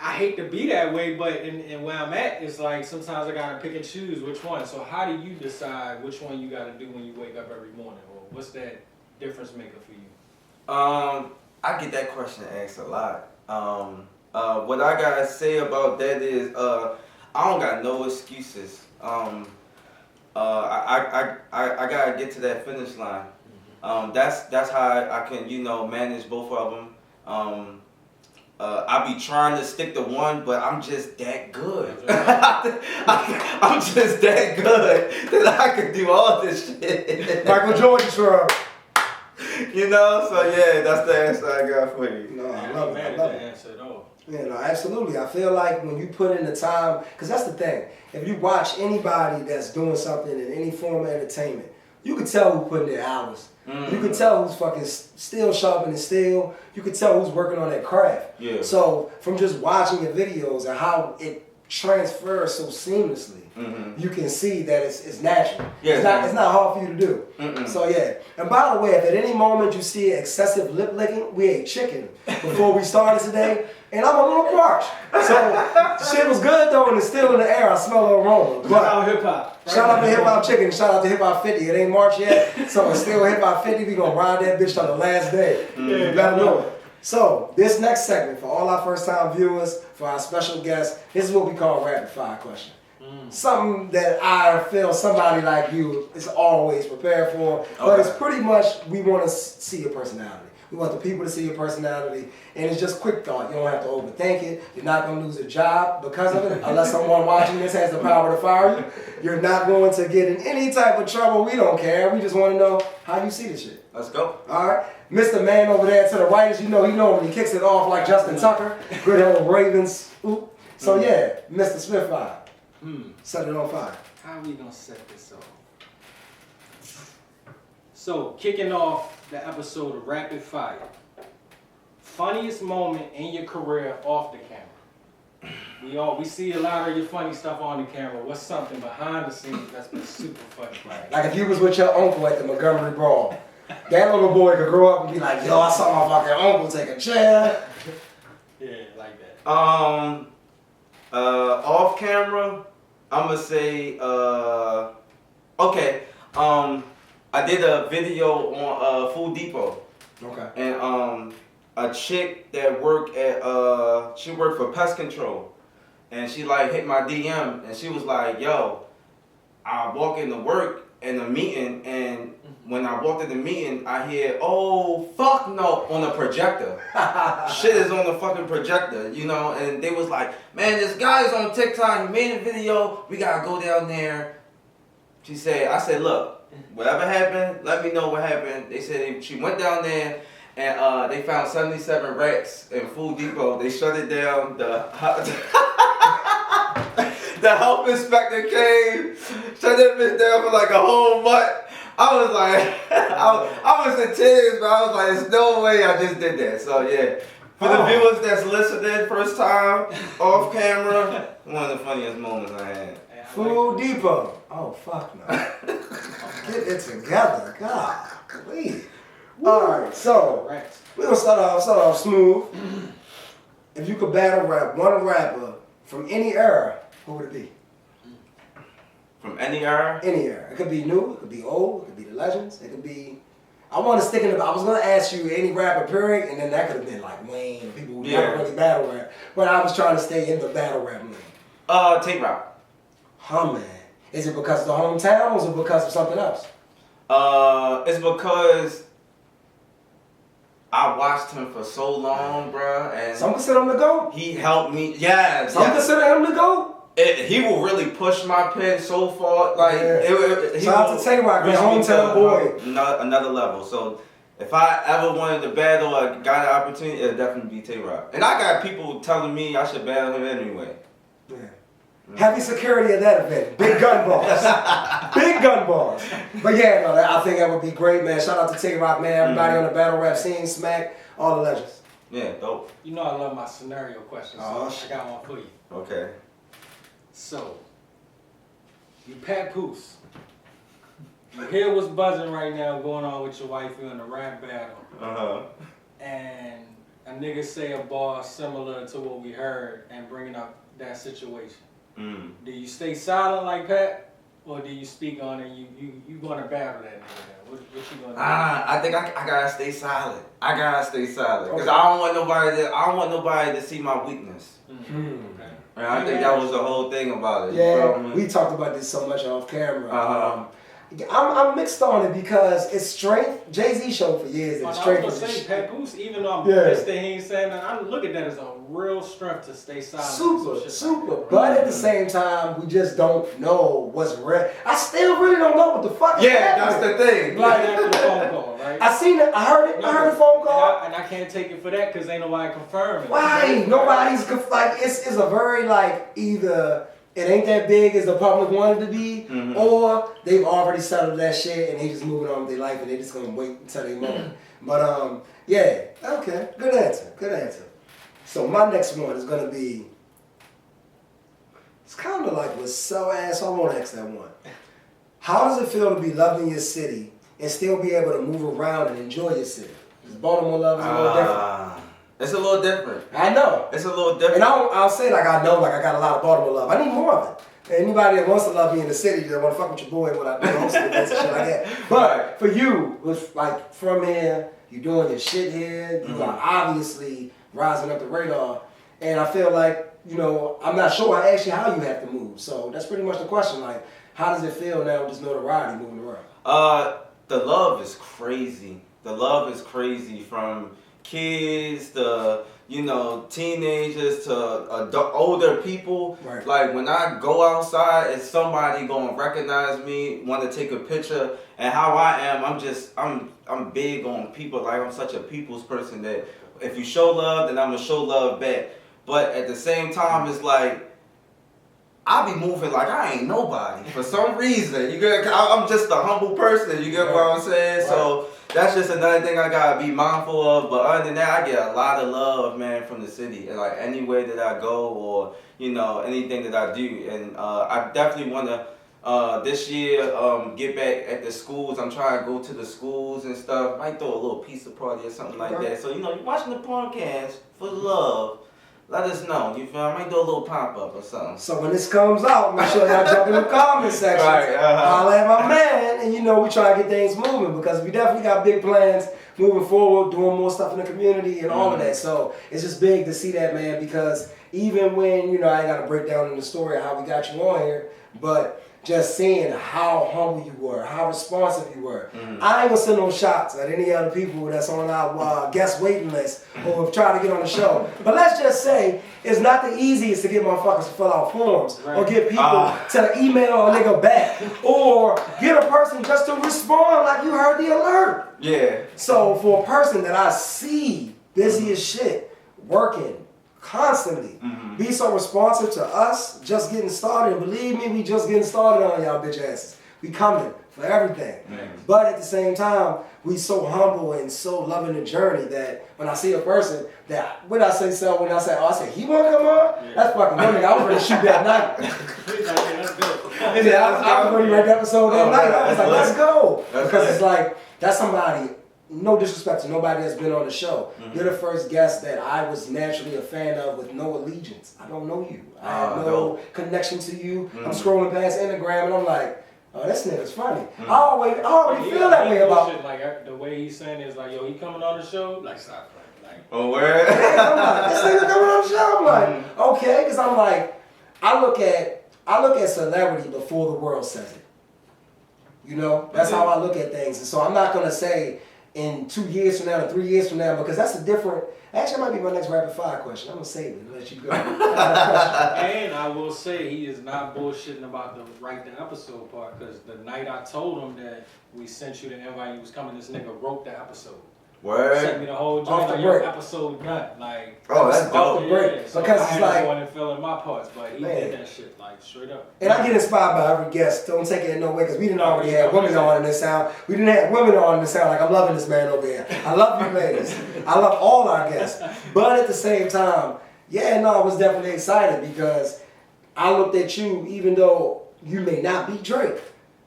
I hate to be that way, but and where I'm at, it's like sometimes I gotta pick and choose which one. So how do you decide which one you gotta do when you wake up every morning? Or what's that difference maker for you? I get that question asked a lot. What I gotta say about that is, I don't got no excuses. I gotta get to that finish line. That's how I can, manage both of them. I be trying to stick to one, but I'm just that good. I'm just that good that I can do all this shit. Michael Jordan, sure. So yeah, that's the answer I got for you. No, I love it. I love it. Answer at all. Yeah, no, absolutely. I feel like when you put in the time, because that's the thing. If you watch anybody that's doing something in any form of entertainment, you can tell who's putting their hours. You can tell who's fucking still sharpening steel. You can tell who's working on that craft. Yeah. So from just watching your videos and how it transfers so seamlessly, you can see that it's natural. Yeah, it's not hard for you to do. So yeah. And by the way, if at any moment you see excessive lip licking, we ate chicken before we started today, and I'm a little parched. So shit was good though, and it's still in the air. I smell the aroma. Shout out hip hop. Shout out to Hip Hop Chicken, shout out to Hip Hop 50. It ain't March yet, so it's still Hip Hop 50. We gonna ride that bitch on the last day. You better know it. So, this next segment, for all our first time viewers, for our special guests, this is what we call rapid fire question. Something that I feel somebody like you is always prepared for, but it's pretty much, we want to see your personality. We want the people to see your personality, and it's just quick thought. You don't have to overthink it. You're not going to lose a job because of it, unless someone watching this has the power to fire you. You're not going to get in any type of trouble. We don't care. We just want to know how you see this shit. Let's go. All right. Mr. Man over there to the right, as he normally kicks it off like Justin Tucker. Good old Ravens. Oop. So yeah, Mr. Smirf vibe. Set it on fire. How are we gonna set this off? So, kicking off the episode of Rapid Fire. Funniest moment in your career off the camera. We see a lot of your funny stuff on the camera. What's something behind the scenes that's been super funny? Like if you was with your uncle at the Montgomery Brawl, that little boy could grow up and be like, yo, I saw my fucking uncle take a chair. Yeah, like that. Off camera, I'ma say, okay. I did a video on Food Depot. Okay. And a chick that worked at she worked for pest control, and she like hit my DM and she was like, yo, I walk into work in a meeting, and when I walked in the meeting, I hear, oh fuck no, on the projector. Shit is on the fucking projector, and they was like, man, this guy is on TikTok, he made a video, we gotta go down there. I said, look, whatever happened, let me know what happened. They said she went down there and they found 77 rats in Food Depot. They shut it down. The health inspector came, shut that bitch down for like a whole month. I was like, I was in tears, but I was like, there's no way I just did that. So yeah, for the viewers that's listening, first time, off camera, one of the funniest moments I had. Food Depot. Oh, fuck no. Get it together. God, please. Alright, so we're going to start off smooth. If you could battle rap one rapper from any era, who would it be? From any era? Any era. It could be new, it could be old, it could be the legends, it could be... I want to stick in I was going to ask you any rapper period, and then that could have been like Wayne, people who never really battle rap. But I was trying to stay in the battle rap lane. Tape Rock. Huh, man. Is it because of the hometown, or is it because of something else? It's because I watched him for so long, bruh, and some consider him the GOAT. He helped me. Yeah, some consider him the GOAT. He will really push my pen so far. Like shout out to Tape Rock, the hometown boy. Another level. So if I ever wanted to battle or got an opportunity, it'd definitely be Tape Rock. And I got people telling me I should battle him anyway. Yeah. Heavy security at that event. Big gun balls. Big gun balls. But yeah, no, I think that would be great, man. Shout out to Tape Rock, man. Everybody on the battle rap scene, Smack, all the legends. Yeah, dope. I love my scenario questions, so I got one for you. Okay. So, you papoose. You hear what's buzzing right now going on with your wife, you in a rap battle. And a nigga say a bar similar to what we heard and bringing up that situation. Do you stay silent like Pat? Or do you speak on it? You gonna battle that nigga? What you gonna do? I think I gotta stay silent. I gotta stay silent because I don't want nobody to see my weakness. Okay. And I think that was the whole thing about it. Yeah, we talked about this so much off camera. I'm mixed on it because it's strength. Jay-Z showed for years that strength is I was gonna say, Papoose, even though I'm pissed that he ain't saying that, I look at that as a real strength to stay silent. Super. But at the same time, we just don't know what's real. I still really don't know what the fuck is happening. That's the thing. Like after the phone call, right? I seen it. I heard it. I heard the phone call. And I can't take it for that because ain't nobody confirming. Why? Nobody's like. It's a very like either. It ain't that big as the public wanted to be, or they've already settled that shit and they just moving on with their life and they just gonna wait until they moment. But yeah, okay, good answer. So my next one is gonna be, it's kind of like with so ass. So I won't ask that one. How does it feel to be loved in your city and still be able to move around and enjoy your city? Because Baltimore Love is a little different. It's a little different. I know. It's a little different. And I'll say like I know, like I got a lot of Baltimore love. I need more of it. Anybody that wants to love me in the city, that want to fuck with your boy, what I do, hosting events and shit like that. But for you, with like from here, you doing your shit here, you are obviously rising up the radar. And I feel like, you know, I'm not sure I asked you how you have to move. So that's pretty much the question. Like, how does it feel now with this notoriety moving around? The love is crazy. The love is crazy from kids to, you know, teenagers to older people. Right. Like when I go outside, is somebody gonna recognize me, want to take a picture, and how I am, I'm big on people. Like I'm such a people's person that if you show love, then I'm gonna show love back. But at the same time, it's like I be moving like I ain't nobody for some reason. You get? I'm just a humble person. You get what I'm saying? Right. So that's just another thing I gotta be mindful of. But other than that, I get a lot of love, man, from the city. And like any way that I go, or you know, anything that I do, and I definitely wanna this year get back at the schools. I'm trying to go to the schools and stuff. Might throw a little pizza party or something like that. So you know, you're watching the podcast for love. Let us know. You feel? I might do a little pop-up or something. So when this comes out, make sure y'all jump in the comment section. Right, I'll let my man, and you know we try to get things moving because we definitely got big plans moving forward, doing more stuff in the community and all of that. So it's just big to see that, man, because even when, you know, I ain't got to break down in the story of how we got you on here, but just seeing how humble you were, how responsive you were. I ain't gonna send no shots at any other people that's on our guest waiting list or have tried to get on the show. But let's just say it's not the easiest to get motherfuckers to fill out forms or get people to email a nigga back or get a person just to respond like you heard the alert. Yeah. So for a person that I see busy as shit, working constantly, be so responsive to us just getting started. And believe me, we just getting started on y'all bitch asses. We coming for everything. But at the same time, we so humble and so loving the journey that when I see a person that, when I say, he wanna come on? That's fucking money. I was ready to shoot that night. I was ready to write the episode that night. I was like, let's go. Because it's like, that's somebody, no disrespect to nobody that's been on the show. You're the first guest that I was naturally a fan of with no allegiance. I don't know you. I have no connection to you. I'm scrolling past Instagram and I'm like, oh, this nigga's funny. I already feel that way about shit. Like the way he's saying is like, yo, he coming on the show? Like, stop playing. Like, oh, where? I'm like, this nigga coming on the show? I'm like, okay, because I'm like, I look at celebrity before the world says it. You know, that's how I look at things. And so I'm not gonna say in 2 years from now or 3 years from now, because that's a different, actually that might be my next rapid fire question. I'm gonna save it and let you go. And I will say he is not bullshitting about the write the episode part, because the night I told him that we sent you the invite, he was coming, this nigga wrote the episode. Word. Sent me the whole joint, Off the like your break. episode done. Like, oh, that's dope. Off the break. Yeah, so because I it's had like, to go in and fill in my parts, but he man, did that shit like straight up. and I get inspired by every guest. Don't take it in no way, because we didn't already have women on in this sound. We didn't have women on in this sound. Like, I'm loving this man over here. I love you ladies. I love all our guests. But at the same time, yeah, no, I was definitely excited because I looked at you, even though you may not be Drake,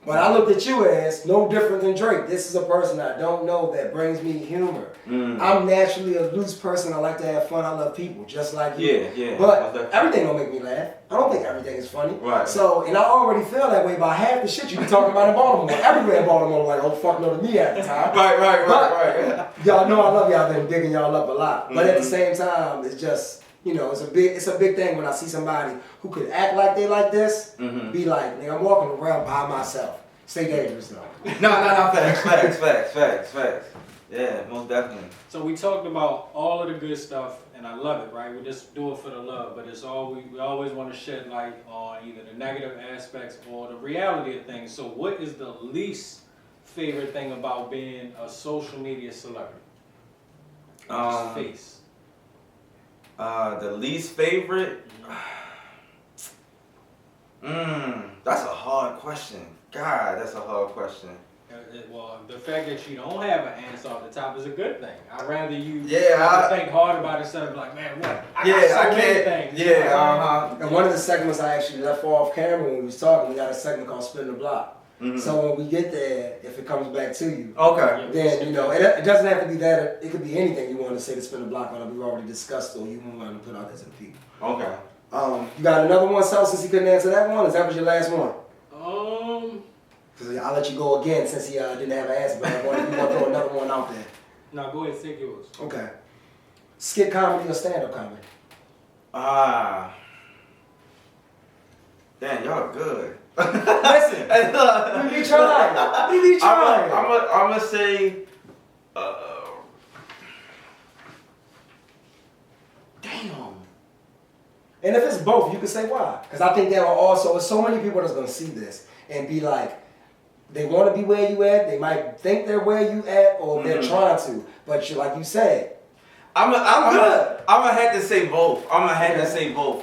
but I looked at you as no different than Drake. This is a person I don't know that brings me humor. I'm naturally a loose person. I like to have fun. I love people, just like you. Yeah. But everything don't make me laugh. I don't think everything is funny. Right. So, and I already feel that way about half the shit you be talking about in Baltimore. Everywhere in Baltimore, like, oh, fuck no to me at the time. Right. Y'all know I love y'all. I've been digging y'all up a lot. But at the same time, it's just, you know, it's a big thing when I see somebody who could act like they like this, be like, nigga, I'm walking around by myself. Stay dangerous though. No, facts. Yeah, most definitely. So we talked about all of the good stuff, and I love it, right? We just do it for the love, but it's all we always want to shed light on either the negative aspects or the reality of things. So what is the least favorite thing about being a social media celebrity? Face. The least favorite? That's a hard question. God, that's a hard question. Well, the fact that you don't have an answer off the top is a good thing. I'd rather you think hard about it instead of like, man, what? I can't. Things, And one of the segments I actually left off camera when we was talking, we got a segment called Spin the Block. So when we get there, if it comes back to you, then, you know, it doesn't have to be that. It could be anything you want to say to Spin the Block on. We've already discussed, or you want to put out there to the people. Okay. You got another one, Sal, since he couldn't answer that one? Is that was your last one? Because I'll let you go again since he didn't have an answer, but I want to throw another one out there. No, go ahead, take yours. Okay. Skit comedy or stand-up comedy? Damn, y'all good. Listen, we be trying. We be trying. I'm gonna say, damn. And if it's both, you can say why. Because I think there are also so many people that's gonna see this and be like, they want to be where you at. They might think they're where you at, or they're trying to. But you, like you said, I'm good. I'm gonna have to say both.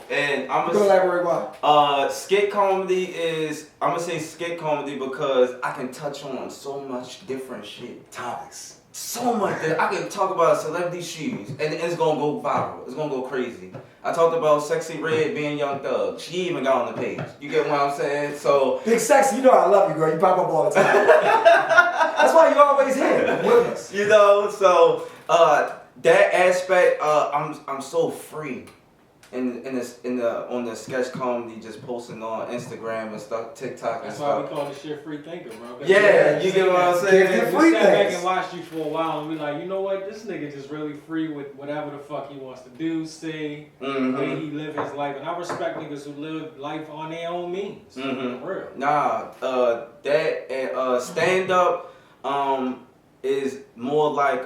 And I'm gonna elaborate why. Skit comedy is. I'm gonna say skit comedy because I can touch on so much different shit. Topics. So much that I can talk about celebrity shoes, and it's gonna go viral. It's gonna go crazy. I talked about Sexy Red being Young Thug. She even got on the page. You get what I'm saying? So Big Sexy, you know I love you, girl. You pop up all the time. That's why you always here with us. You know, so that aspect, I'm so free on the sketch comedy, just posting on Instagram and stuff, TikTok and That's stuff. why we call this shit Freethinker, bro. Yeah, you get what I'm saying? Free We sat back things. and watched you for a while and we like, you know what? This nigga just really free with whatever the fuck he wants to do, say, the way he live his life. And I respect niggas who live life on their own means. For real. Nah, that and stand up is more like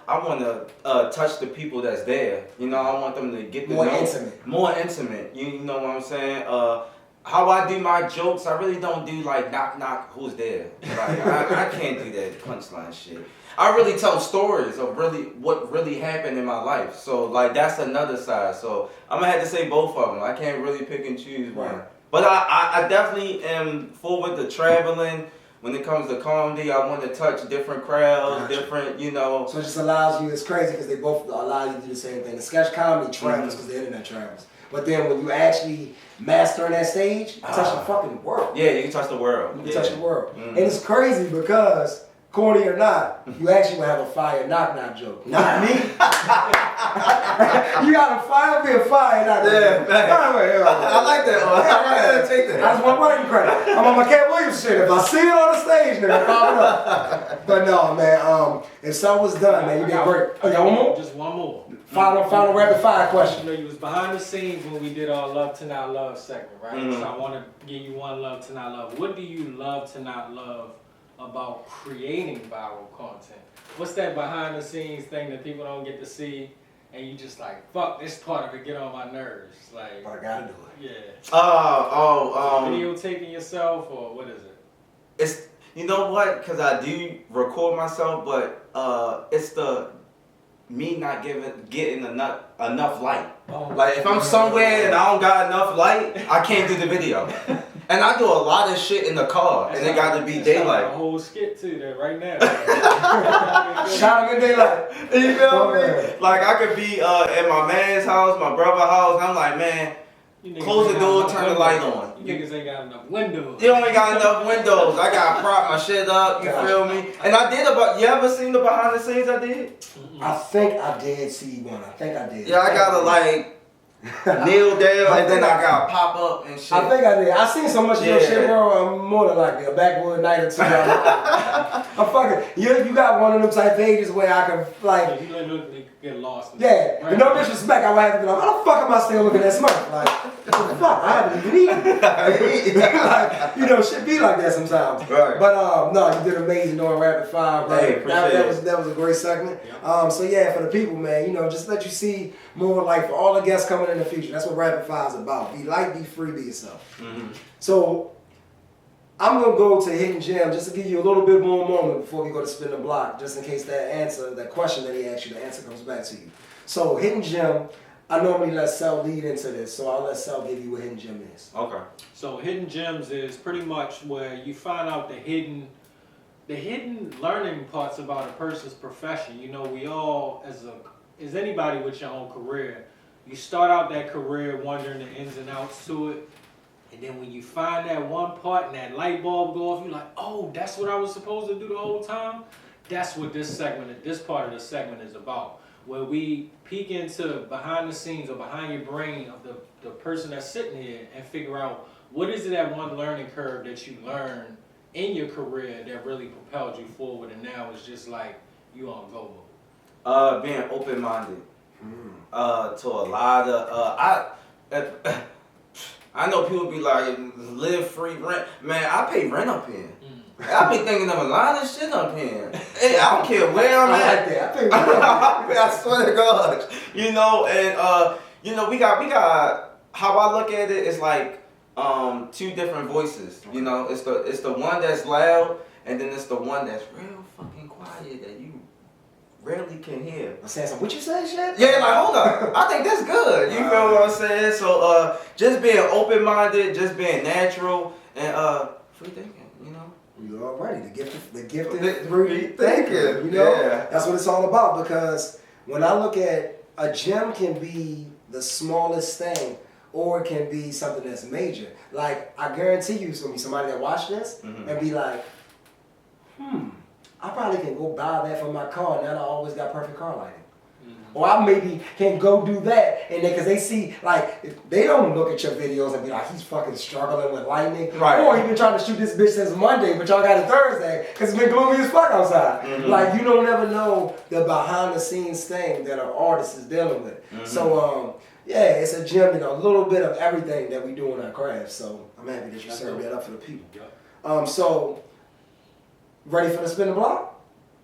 I want to touch the people that's there. You know, I want them to get to More know. intimate. More intimate. You know what I'm saying? How I do my jokes, I really don't do like knock knock who's there. Like I can't do that punchline shit. I really tell stories of really what really happened in my life. So like that's another side. So I'm gonna have to say both of them. I can't really pick and choose one. But I definitely am forward to traveling. When it comes to comedy, I want to touch different crowds, different, you know. So it just allows you, it's crazy because they both allow you to do the same thing. The sketch comedy travels because the internet travels. But then when you actually master on that stage, you touch the fucking world. Yeah, you can touch the world. You can touch the world. And it's crazy because, corny or not, you actually will have a fire knock-knock joke. Not me. You got a fire, be a fire knock-knock joke. I like that one. I take that. That's one writing credit. I'm on my Cat Williams shit. If I see it on the stage, nigga, pop it up. But no, man, if so was done, man, you did great. Oh, y'all one more? Just one more. Final rapid fire question. You know, you was behind the scenes when we did our Love to Not Love segment, right? So I want to give you one Love to Not Love. What do you love to not love about creating viral content? What's that behind the scenes thing that people don't get to see and you just like, fuck, this part of it get on my nerves? Like, But I gotta do it. Yeah. Videotaping yourself or what is it? It's, you know what? Because I do record myself, but it's the me not getting enough light. Like if I'm somewhere and I don't got enough light, I can't do the video. And I do a lot of shit in the car, and it got to be daylight. A whole skit too, there right now. Shout out in daylight. You feel me? Like I could be at my man's house, my brother's house, and I'm like, man, close the door, turn the light on. You niggas ain't got enough windows. You only got enough windows. I gotta prop my shit up. You feel me? And I did you ever seen the behind the scenes I did? I think I did see one. I think I did. Yeah, I gotta like kneel down and then I gotta pop up and shit. I think I did. I seen so much of your shit, bro. I'm more than likely a backwood night or two. I'm fucking. You got one of them type pages where I can like. You literally get lost. Yeah. Right. No disrespect, I would have to be like, how the fuck am I still looking at Smurf? Like, what the fuck? I haven't even eaten. Like, you know, shit be like that sometimes. Right. But no, you did amazing doing rapid fire, bro. Hey, that was a great segment. Yep. So yeah, for the people, man, you know, just let you see more like for all the guests coming in the future. That's what rapid fire is about. Be light, be free, be yourself. Mm-hmm. So I'm gonna go to Hidden Gem just to give you a little bit more moment before we go to Spin the Block, just in case that question that he asked you, the answer comes back to you. So Hidden Gem, I normally let Sel lead into this, so I'll let Sel give you what Hidden Gem is. Okay. So Hidden Gems is pretty much where you find out the hidden learning parts about a person's profession. You know, we all, as anybody with your own career, you start out that career wondering the ins and outs to it. And then when you find that one part and that light bulb go off, you're like, oh, that's what I was supposed to do the whole time? That's what this part of the segment is about. Where we peek into behind the scenes or behind your brain of the person that's sitting here and figure out what is it that one learning curve that you learned in your career that really propelled you forward and now it's just like you on go mode. Being open-minded to a lot of I know people be like, live free rent. Man, I pay rent up here. I be thinking of a lot of shit up here. Hey, I don't care where I'm at. Like that. I pay rent. I swear to God. You know, and you know, we got how I look at it is like two different voices. You know, it's the one that's loud and then it's the one that's real fucking quiet that you rarely can hear. I'm saying some what you say shit? Yeah, like hold up. I think that's good. You feel what I'm saying? So just being open-minded, just being natural and free thinking, you know? You already the gifted free thinking. You know? Yeah. That's what it's all about because when I look at a gem can be the smallest thing or it can be something that's major. Like I guarantee you it's gonna be somebody that watch this and be like, I probably can go buy that for my car. Now I always got perfect car lighting. Or I maybe can go do that, and because they see, like, they don't look at your videos and be like, he's fucking struggling with lightning. Right. Or he been trying to shoot this bitch since Monday, but y'all got it Thursday, because it's been gloomy as fuck outside. Like, you don't ever know the behind the scenes thing that an artist is dealing with. So, yeah, it's a gem and a little bit of everything that we do in our craft. So I'm happy that you served that up for the people. So, ready for the Spin the Block?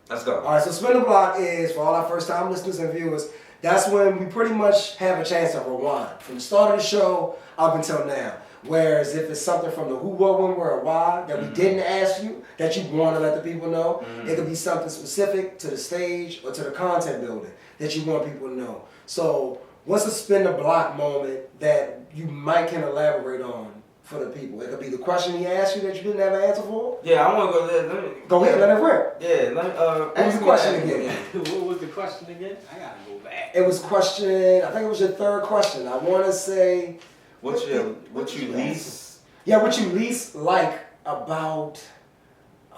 Let's go. All right, so Spin the Block is, for all our first-time listeners and viewers, that's when we pretty much have a chance to rewind from the start of the show up until now. Whereas if it's something from the who, what, when, where, or why that we didn't ask you, that you want to let the people know, it could be something specific to the stage or to the content building that you want people to know. So what's a Spin the Block moment that you might can elaborate on for the people? It could be the question he asked you that you didn't have an answer for. Yeah, I want to go there. Go ahead, let it rip. Yeah, what was the question again? What was the question again? I gotta go back. It was question, I think it was your third question. I want to say... What you least... Yeah, what you least like about...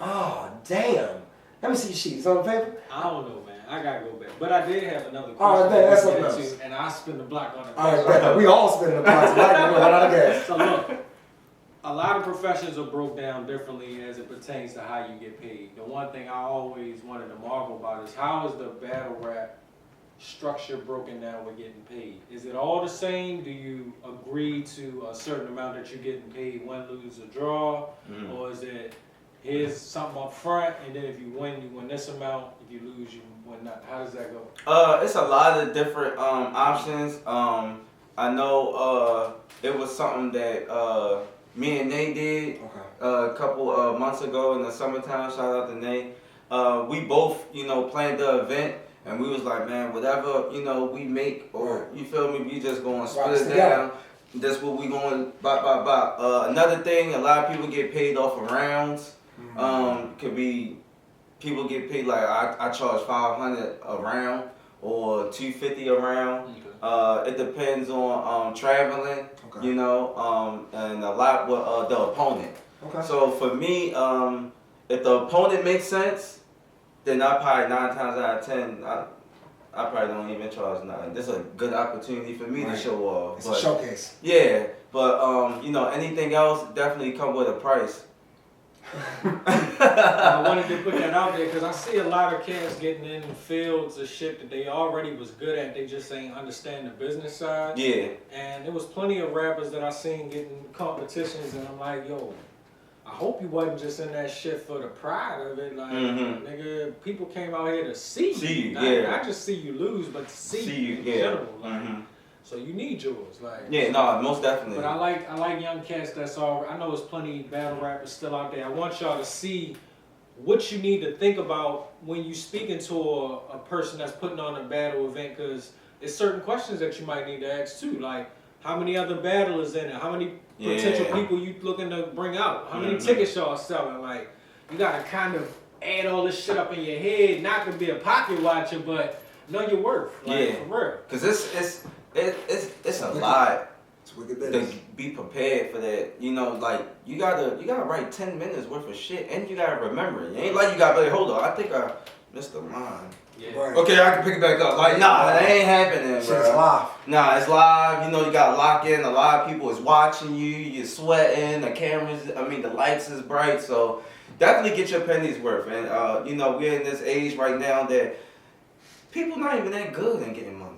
Oh, damn. Let me see your sheets on the paper. I don't know, man. I gotta go back. But I did have another question. All right, man, that's something else. And I spin the block on it. All right, man. We all spinning the block tonight. We're out of gas. So look, a lot of professions are broke down differently as it pertains to how you get paid. The one thing I always wanted to marvel about is how is the battle rap structure broken down with getting paid? Is it all the same? Do you agree to a certain amount that you're getting paid, win, lose, or draw? Or is it here's something up front and then if you win this amount, if you lose, you win that? How does that go? It's a lot of different options. I know it was something that me and Nate did a couple of months ago in the summertime. Shout out to Nate. We both, planned the event, and we was like, man, whatever, we make, or you feel me, we just going to split it down. That's what we going, bop. Another thing, a lot of people get paid off of rounds. Could be, people get paid, like, I charge $500 a round, or 250 around. It depends on traveling, Okay. you know, and a lot with the opponent. Okay. So for me, if the opponent makes sense, then I probably 9 times out of 10, I probably don't even charge nothing. This is a good opportunity for me to show off. It's a showcase. Yeah, but you know, anything else definitely come with a price. I wanted to put that out there because I see a lot of cats getting in fields of shit that they already was good at. They just ain't understand the business side. Yeah. And there was plenty of rappers that I seen getting competitions, and I'm like, yo, I hope you wasn't just in that shit for the pride of it. Like, nigga, people came out here to see you. Not just see you lose, but to see you in general. Like, so you need yours, like. Yeah, no, most definitely. But I like young cats that's all. I know there's plenty of battle rappers still out there. I want y'all to see what you need to think about when you speaking to a person that's putting on a battle event, because there's certain questions that you might need to ask too, like how many other battlers in it, how many potential people you looking to bring out, how many tickets y'all selling. Like, you gotta kind of add all this shit up in your head, not to be a pocket watcher, but know your worth. Like, for real. Cause it's a lot It's wicked to business. be prepared for that. You know, like you gotta write 10 minutes worth of shit, and you gotta remember it. It ain't like you gotta be like, hold on, I think I missed the line. Yeah. Right. Okay, I can pick it back up. Like, nah, that ain't happening, Shit's bro. live. Nah, it's live. You know, you gotta lock in. A lot of people is watching you. You're sweating. The cameras, the lights is bright. So definitely get your pennies worth. And you know, we're in this age right now that people not even that good in getting money.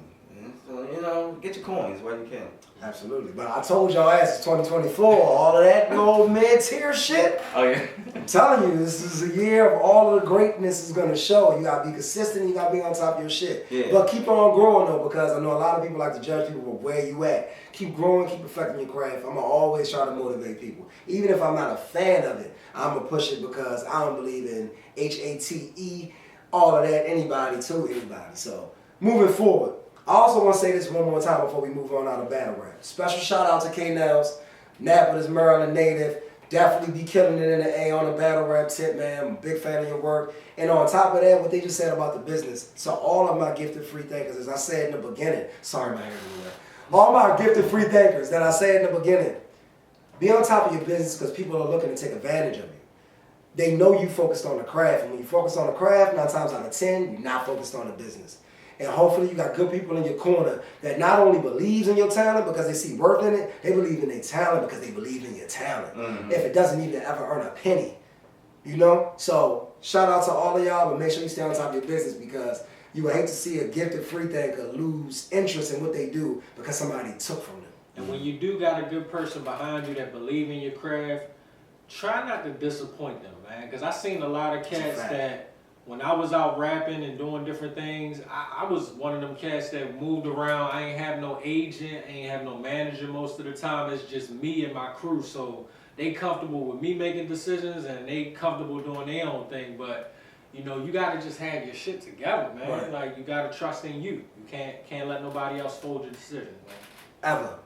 So, you know, get your coins while you can. Absolutely. But I told y'all ass it's 2024, all of that old mid-tier shit. Oh, yeah. I'm telling you, this is a year of all of the greatness is gonna show. You gotta be consistent, you gotta be on top of your shit. Yeah. But keep on growing though, because I know a lot of people like to judge people with where you at. Keep growing, keep perfecting your craft. I'm gonna always try to motivate people. Even if I'm not a fan of it, I'm gonna push it because I don't believe in HATE, all of that, anybody to anybody. So moving forward. I also want to say this one more time before we move on out of battle rap. Special shout out to K-Nels, Naples, Maryland native. Definitely be killing it in the A on the battle rap tip, man. I'm a big fan of your work. And on top of that, what they just said about the business. So all of my gifted free thinkers, as I said in the beginning, sorry my hair everywhere. All my gifted free thinkers that I said in the beginning, be on top of your business because people are looking to take advantage of you. They know you focused on the craft. And when you focus on the craft, 9 times out of 10, you're not focused on the business. And hopefully you got good people in your corner that not only believes in your talent because they see worth in it, they believe in their talent because they believe in your talent. If it doesn't even ever earn a penny, you know? So shout out to all of y'all, but make sure you stay on top of your business because you would hate to see a gifted free thinker lose interest in what they do because somebody took from them. And when you do got a good person behind you that believe in your craft, try not to disappoint them, man. Because I seen a lot of cats that when I was out rapping and doing different things, I was one of them cats that moved around. I ain't have no agent, I ain't have no manager most of the time. It's just me and my crew. So they comfortable with me making decisions and they comfortable doing their own thing. But you know, you gotta just have your shit together, man. Right. Like you gotta trust in you. You can't let nobody else fold your decisions, man. Ever.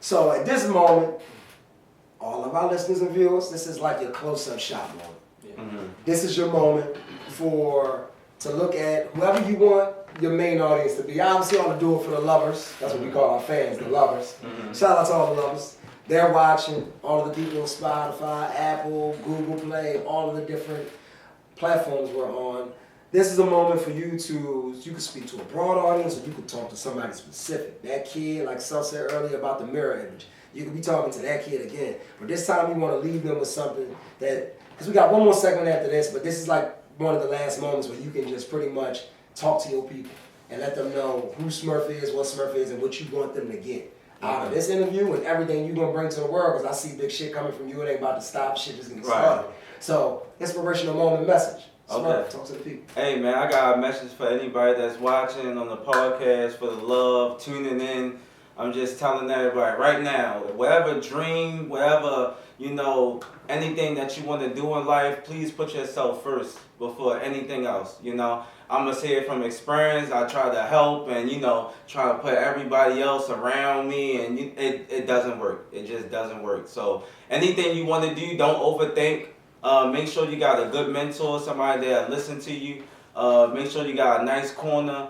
So at this moment, all of our listeners and viewers, this is like your close-up shot moment. This is your moment to look at whoever you want your main audience to be. Obviously, I want to do it for the lovers. That's what we call our fans, the lovers. Shout out to all the lovers. They're watching. All of the people on Spotify, Apple, Google Play, all of the different platforms we're on. This is a moment for you can speak to a broad audience or you can talk to somebody specific. That kid, like Sel said earlier about the mirror image, you can be talking to that kid again. But this time you want to leave them with something that, because we got one more segment after this, but this is like one of the last moments where you can just pretty much talk to your people and let them know who Smirf is, what Smirf is, and what you want them to get out of this interview and everything you're going to bring to the world, because I see big shit coming from you. It ain't about to stop. Shit just getting started. So, inspirational moment message. Smirf, talk to the people. Hey, man, I got a message for anybody that's watching on the podcast, for the love, tuning in. I'm just telling everybody right now, whatever dream, whatever, you know, anything that you want to do in life, please put yourself first before anything else, you know. I'm going to say it from experience. I try to help and, you know, try to put everybody else around me, and it doesn't work. It just doesn't work. So anything you want to do, don't overthink. Make sure you got a good mentor, somebody that listen to you. Make sure you got a nice corner.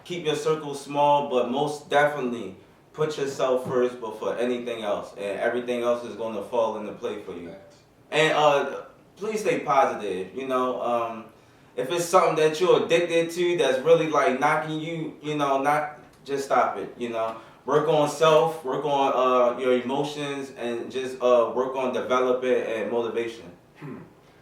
Keep your circle small, but most definitely put yourself first before anything else, and everything else is going to fall into play for you. And please stay positive. You know, if it's something that you're addicted to that's really like knocking you, you know, not just stop it. You know, work on self, work on your emotions, and just work on developing and motivation.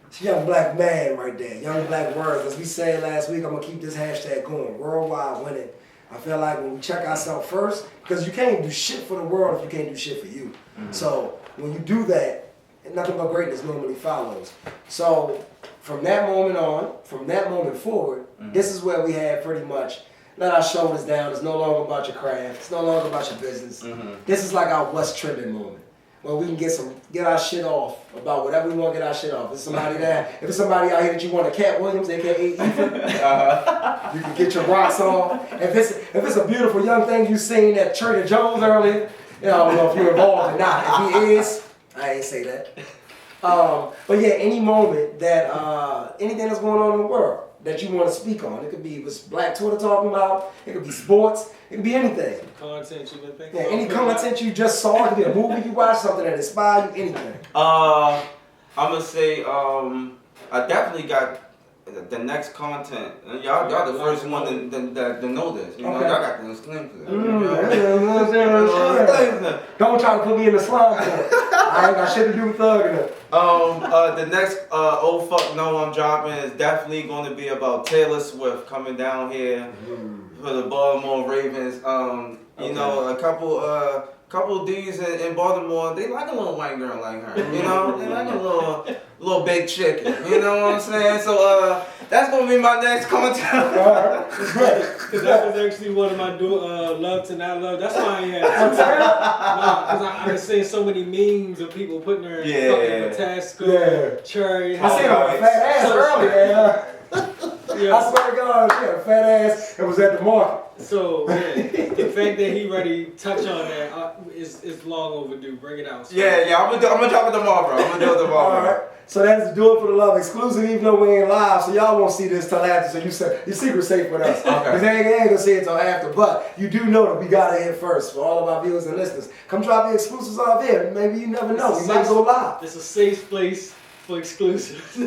It's a young black man right there, young black words. As we said last week, I'm gonna keep this hashtag going. Worldwide winning. I feel like when we check ourselves first, because you can't do shit for the world if you can't do shit for you. So when you do that, nothing but greatness normally follows. So from that moment on, from that moment forward, this is where we have pretty much let our shoulders down. It's no longer about your craft. It's no longer about your business. This is like our what's trending moment. Where we can get our shit off about whatever we want to get our shit off. If it's somebody if it's somebody out here that you want a Cat Williams, aka Ethan, you can get your rocks on. If it's a beautiful young thing you seen at Trader Joe's earlier, I don't know if you're involved or not. If he is, I ain't say that. But yeah, any moment that anything that's going on in the world that you want to speak on, it could be what's Black Twitter talking about, it could be sports, it could be anything. Content you've been thinking Yeah, about? any content you just saw, it could be a movie you watched, something that inspired you, anything. I'm gonna say I definitely got the next content. Y'all the first one to know this. You know, Okay. y'all got the exclusive. Don't try to put me in the slum. I ain't got shit to do with thugging it. The next oh fuck no I'm dropping is definitely going to be about Taylor Swift coming down here for the Baltimore Ravens. You know, a couple dudes in Baltimore, they like a little white girl like her. You know, they like a little big chicken. You know what I'm saying? So that's gonna be my next content. Because that was actually one of my love to not love. That's why I ain't had it. Because I've been seeing so many memes of people putting her in fucking Potasco, Cherry. I seen her with a fat ass earlier. Yeah. I swear to God, she had a fat ass and was at the market. So, yeah, the fact that he ready to touch on that is long overdue. Bring it out. So. Yeah, I'm gonna drop it tomorrow, bro. I'm gonna do it tomorrow. All right. So that's Do It For The Love exclusive, even though we ain't live, so y'all won't see this till after, so your secret's safe with us. Because they ain't gonna see it till after, but you do know that we gotta hit first for all of our viewers and listeners. Come drop the exclusives off here. Maybe you never know. We might go live. It's a safe place for exclusives.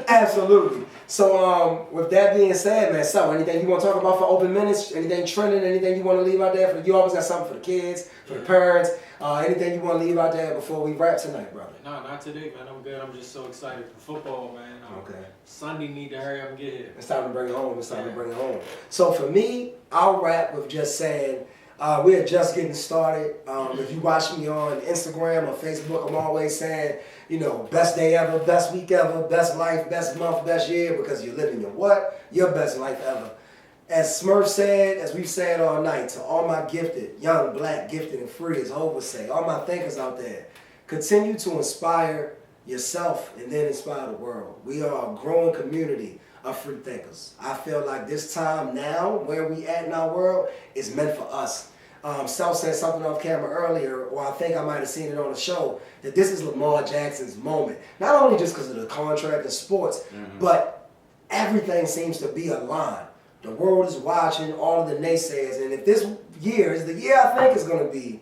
Absolutely. So with that being said, man, so anything you want to talk about for open minutes, anything trending, anything you want to leave out there you always got something for the kids, for the parents, anything you want to leave out there before we wrap tonight, brother? No, not today, man. I'm good. I'm just so excited for football, man. Okay. Sunday need to hurry up and get here. It's time to bring it home. It's time to bring it home. So for me, I'll wrap with just saying we're just getting started. If you watch me on Instagram or Facebook, I'm always saying, you know, best day ever, best week ever, best life, best month, best year, because you're living your what? Your best life ever. As Smurf said, as we've said all night, to all my gifted, young, black, gifted, and free, as Hov would say, all my thinkers out there, continue to inspire yourself and then inspire the world. We are a growing community of free thinkers. I feel like this time now, where we at in our world, is meant for us. Self said something off camera earlier, or I think I might have seen it on the show, that this is Lamar Jackson's moment. Not only just because of the contract and sports, but everything seems to be aligned. The world is watching, all of the naysayers, and if this year is the year I think it's going to be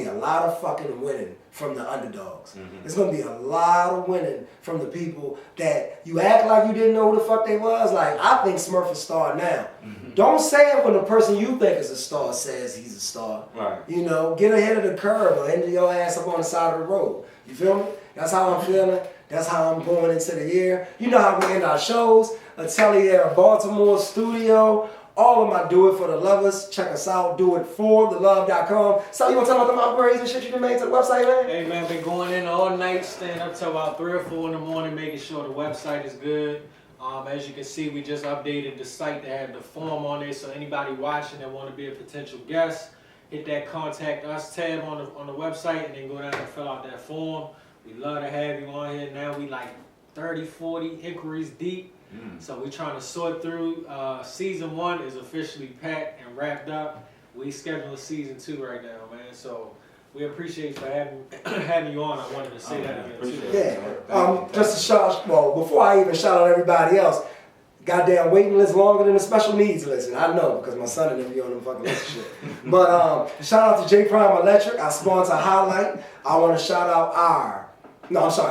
a lot of fucking winning from the underdogs. It's going to be a lot of winning from the people that you act like you didn't know who the fuck they was. Like, I think Smurf is a star now. Don't say it when the person you think is a star says he's a star. Right. You know, get ahead of the curve or end your ass up on the side of the road. You feel me? That's how I'm feeling. That's how I'm going into the year. You know how we end our shows. Atelier Baltimore Studio. All of my Do It For The Lovers. Check us out. doitforthelove.com. So you want to tell them about the upgrades and shit you done made to the website, man? Hey, man, been going in all night, staying up till about 3 or 4 in the morning, making sure the website is good. As you can see, we just updated the site to have the form on there, so anybody watching that want to be a potential guest, hit that Contact Us tab on the website and then go down and fill out that form. We love to have you on here. Now we like 30, 40 inquiries deep. So we're trying to sort through. Season 1 is officially packed and wrapped up. We scheduling season 2 right now, man. So we appreciate you for having you on. I wanted to say that again too. Yeah. Just a shout. Well, before I even shout out everybody else, Goddamn waiting list longer than the special needs list. And I know because my son didn't be on them fucking list and shit. But shout out to J Prime Electric, our sponsor Highlight. I want to shout out sponsor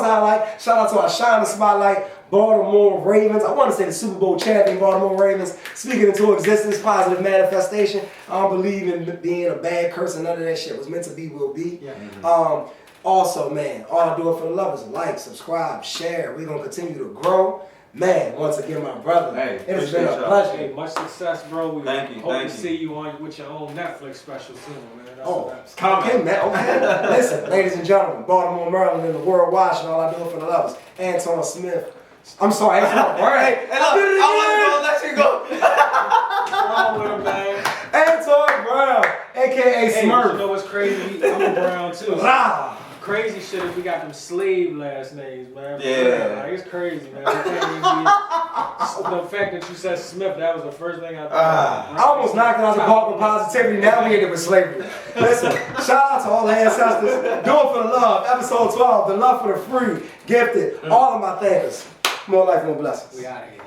Highlight. Shout out to our Shining Spotlight, Baltimore Ravens. I want to say the Super Bowl champion Baltimore Ravens. Speaking into existence, positive manifestation. I don't believe in being a bad curse and none of that shit. What's meant to be will be. Yeah. Also, man, all I do it for the love is like, subscribe, share. We're going to continue to grow. Man, once again, my brother, hey, it has been a pleasure. Hey, much success, bro. We thank you. Hope to see you with your own Netflix special soon, man. That's okay, man. Okay. Listen, ladies and gentlemen, Baltimore, Maryland, and the world watching. All I do it for the lovers. Antwain Smirf. I'm sorry, Antwain Brown. Hey, I wasn't gonna let you go. wrong with him, man? Antwain Brown, aka Smirf. You know what's crazy? I'm a Brown too. Ah. Crazy shit is we got them slave last names, man. Yeah. Like, it's crazy, man. We can't even be, the fact that you said Smith, that was the first thing I thought. I almost knocked it out the park with positivity. Now we ended with slavery. Listen, shout out to all the ancestors. Do it for the love. Episode 12, the love for the free, gifted. All of my things. More life, more blessings. We out of here.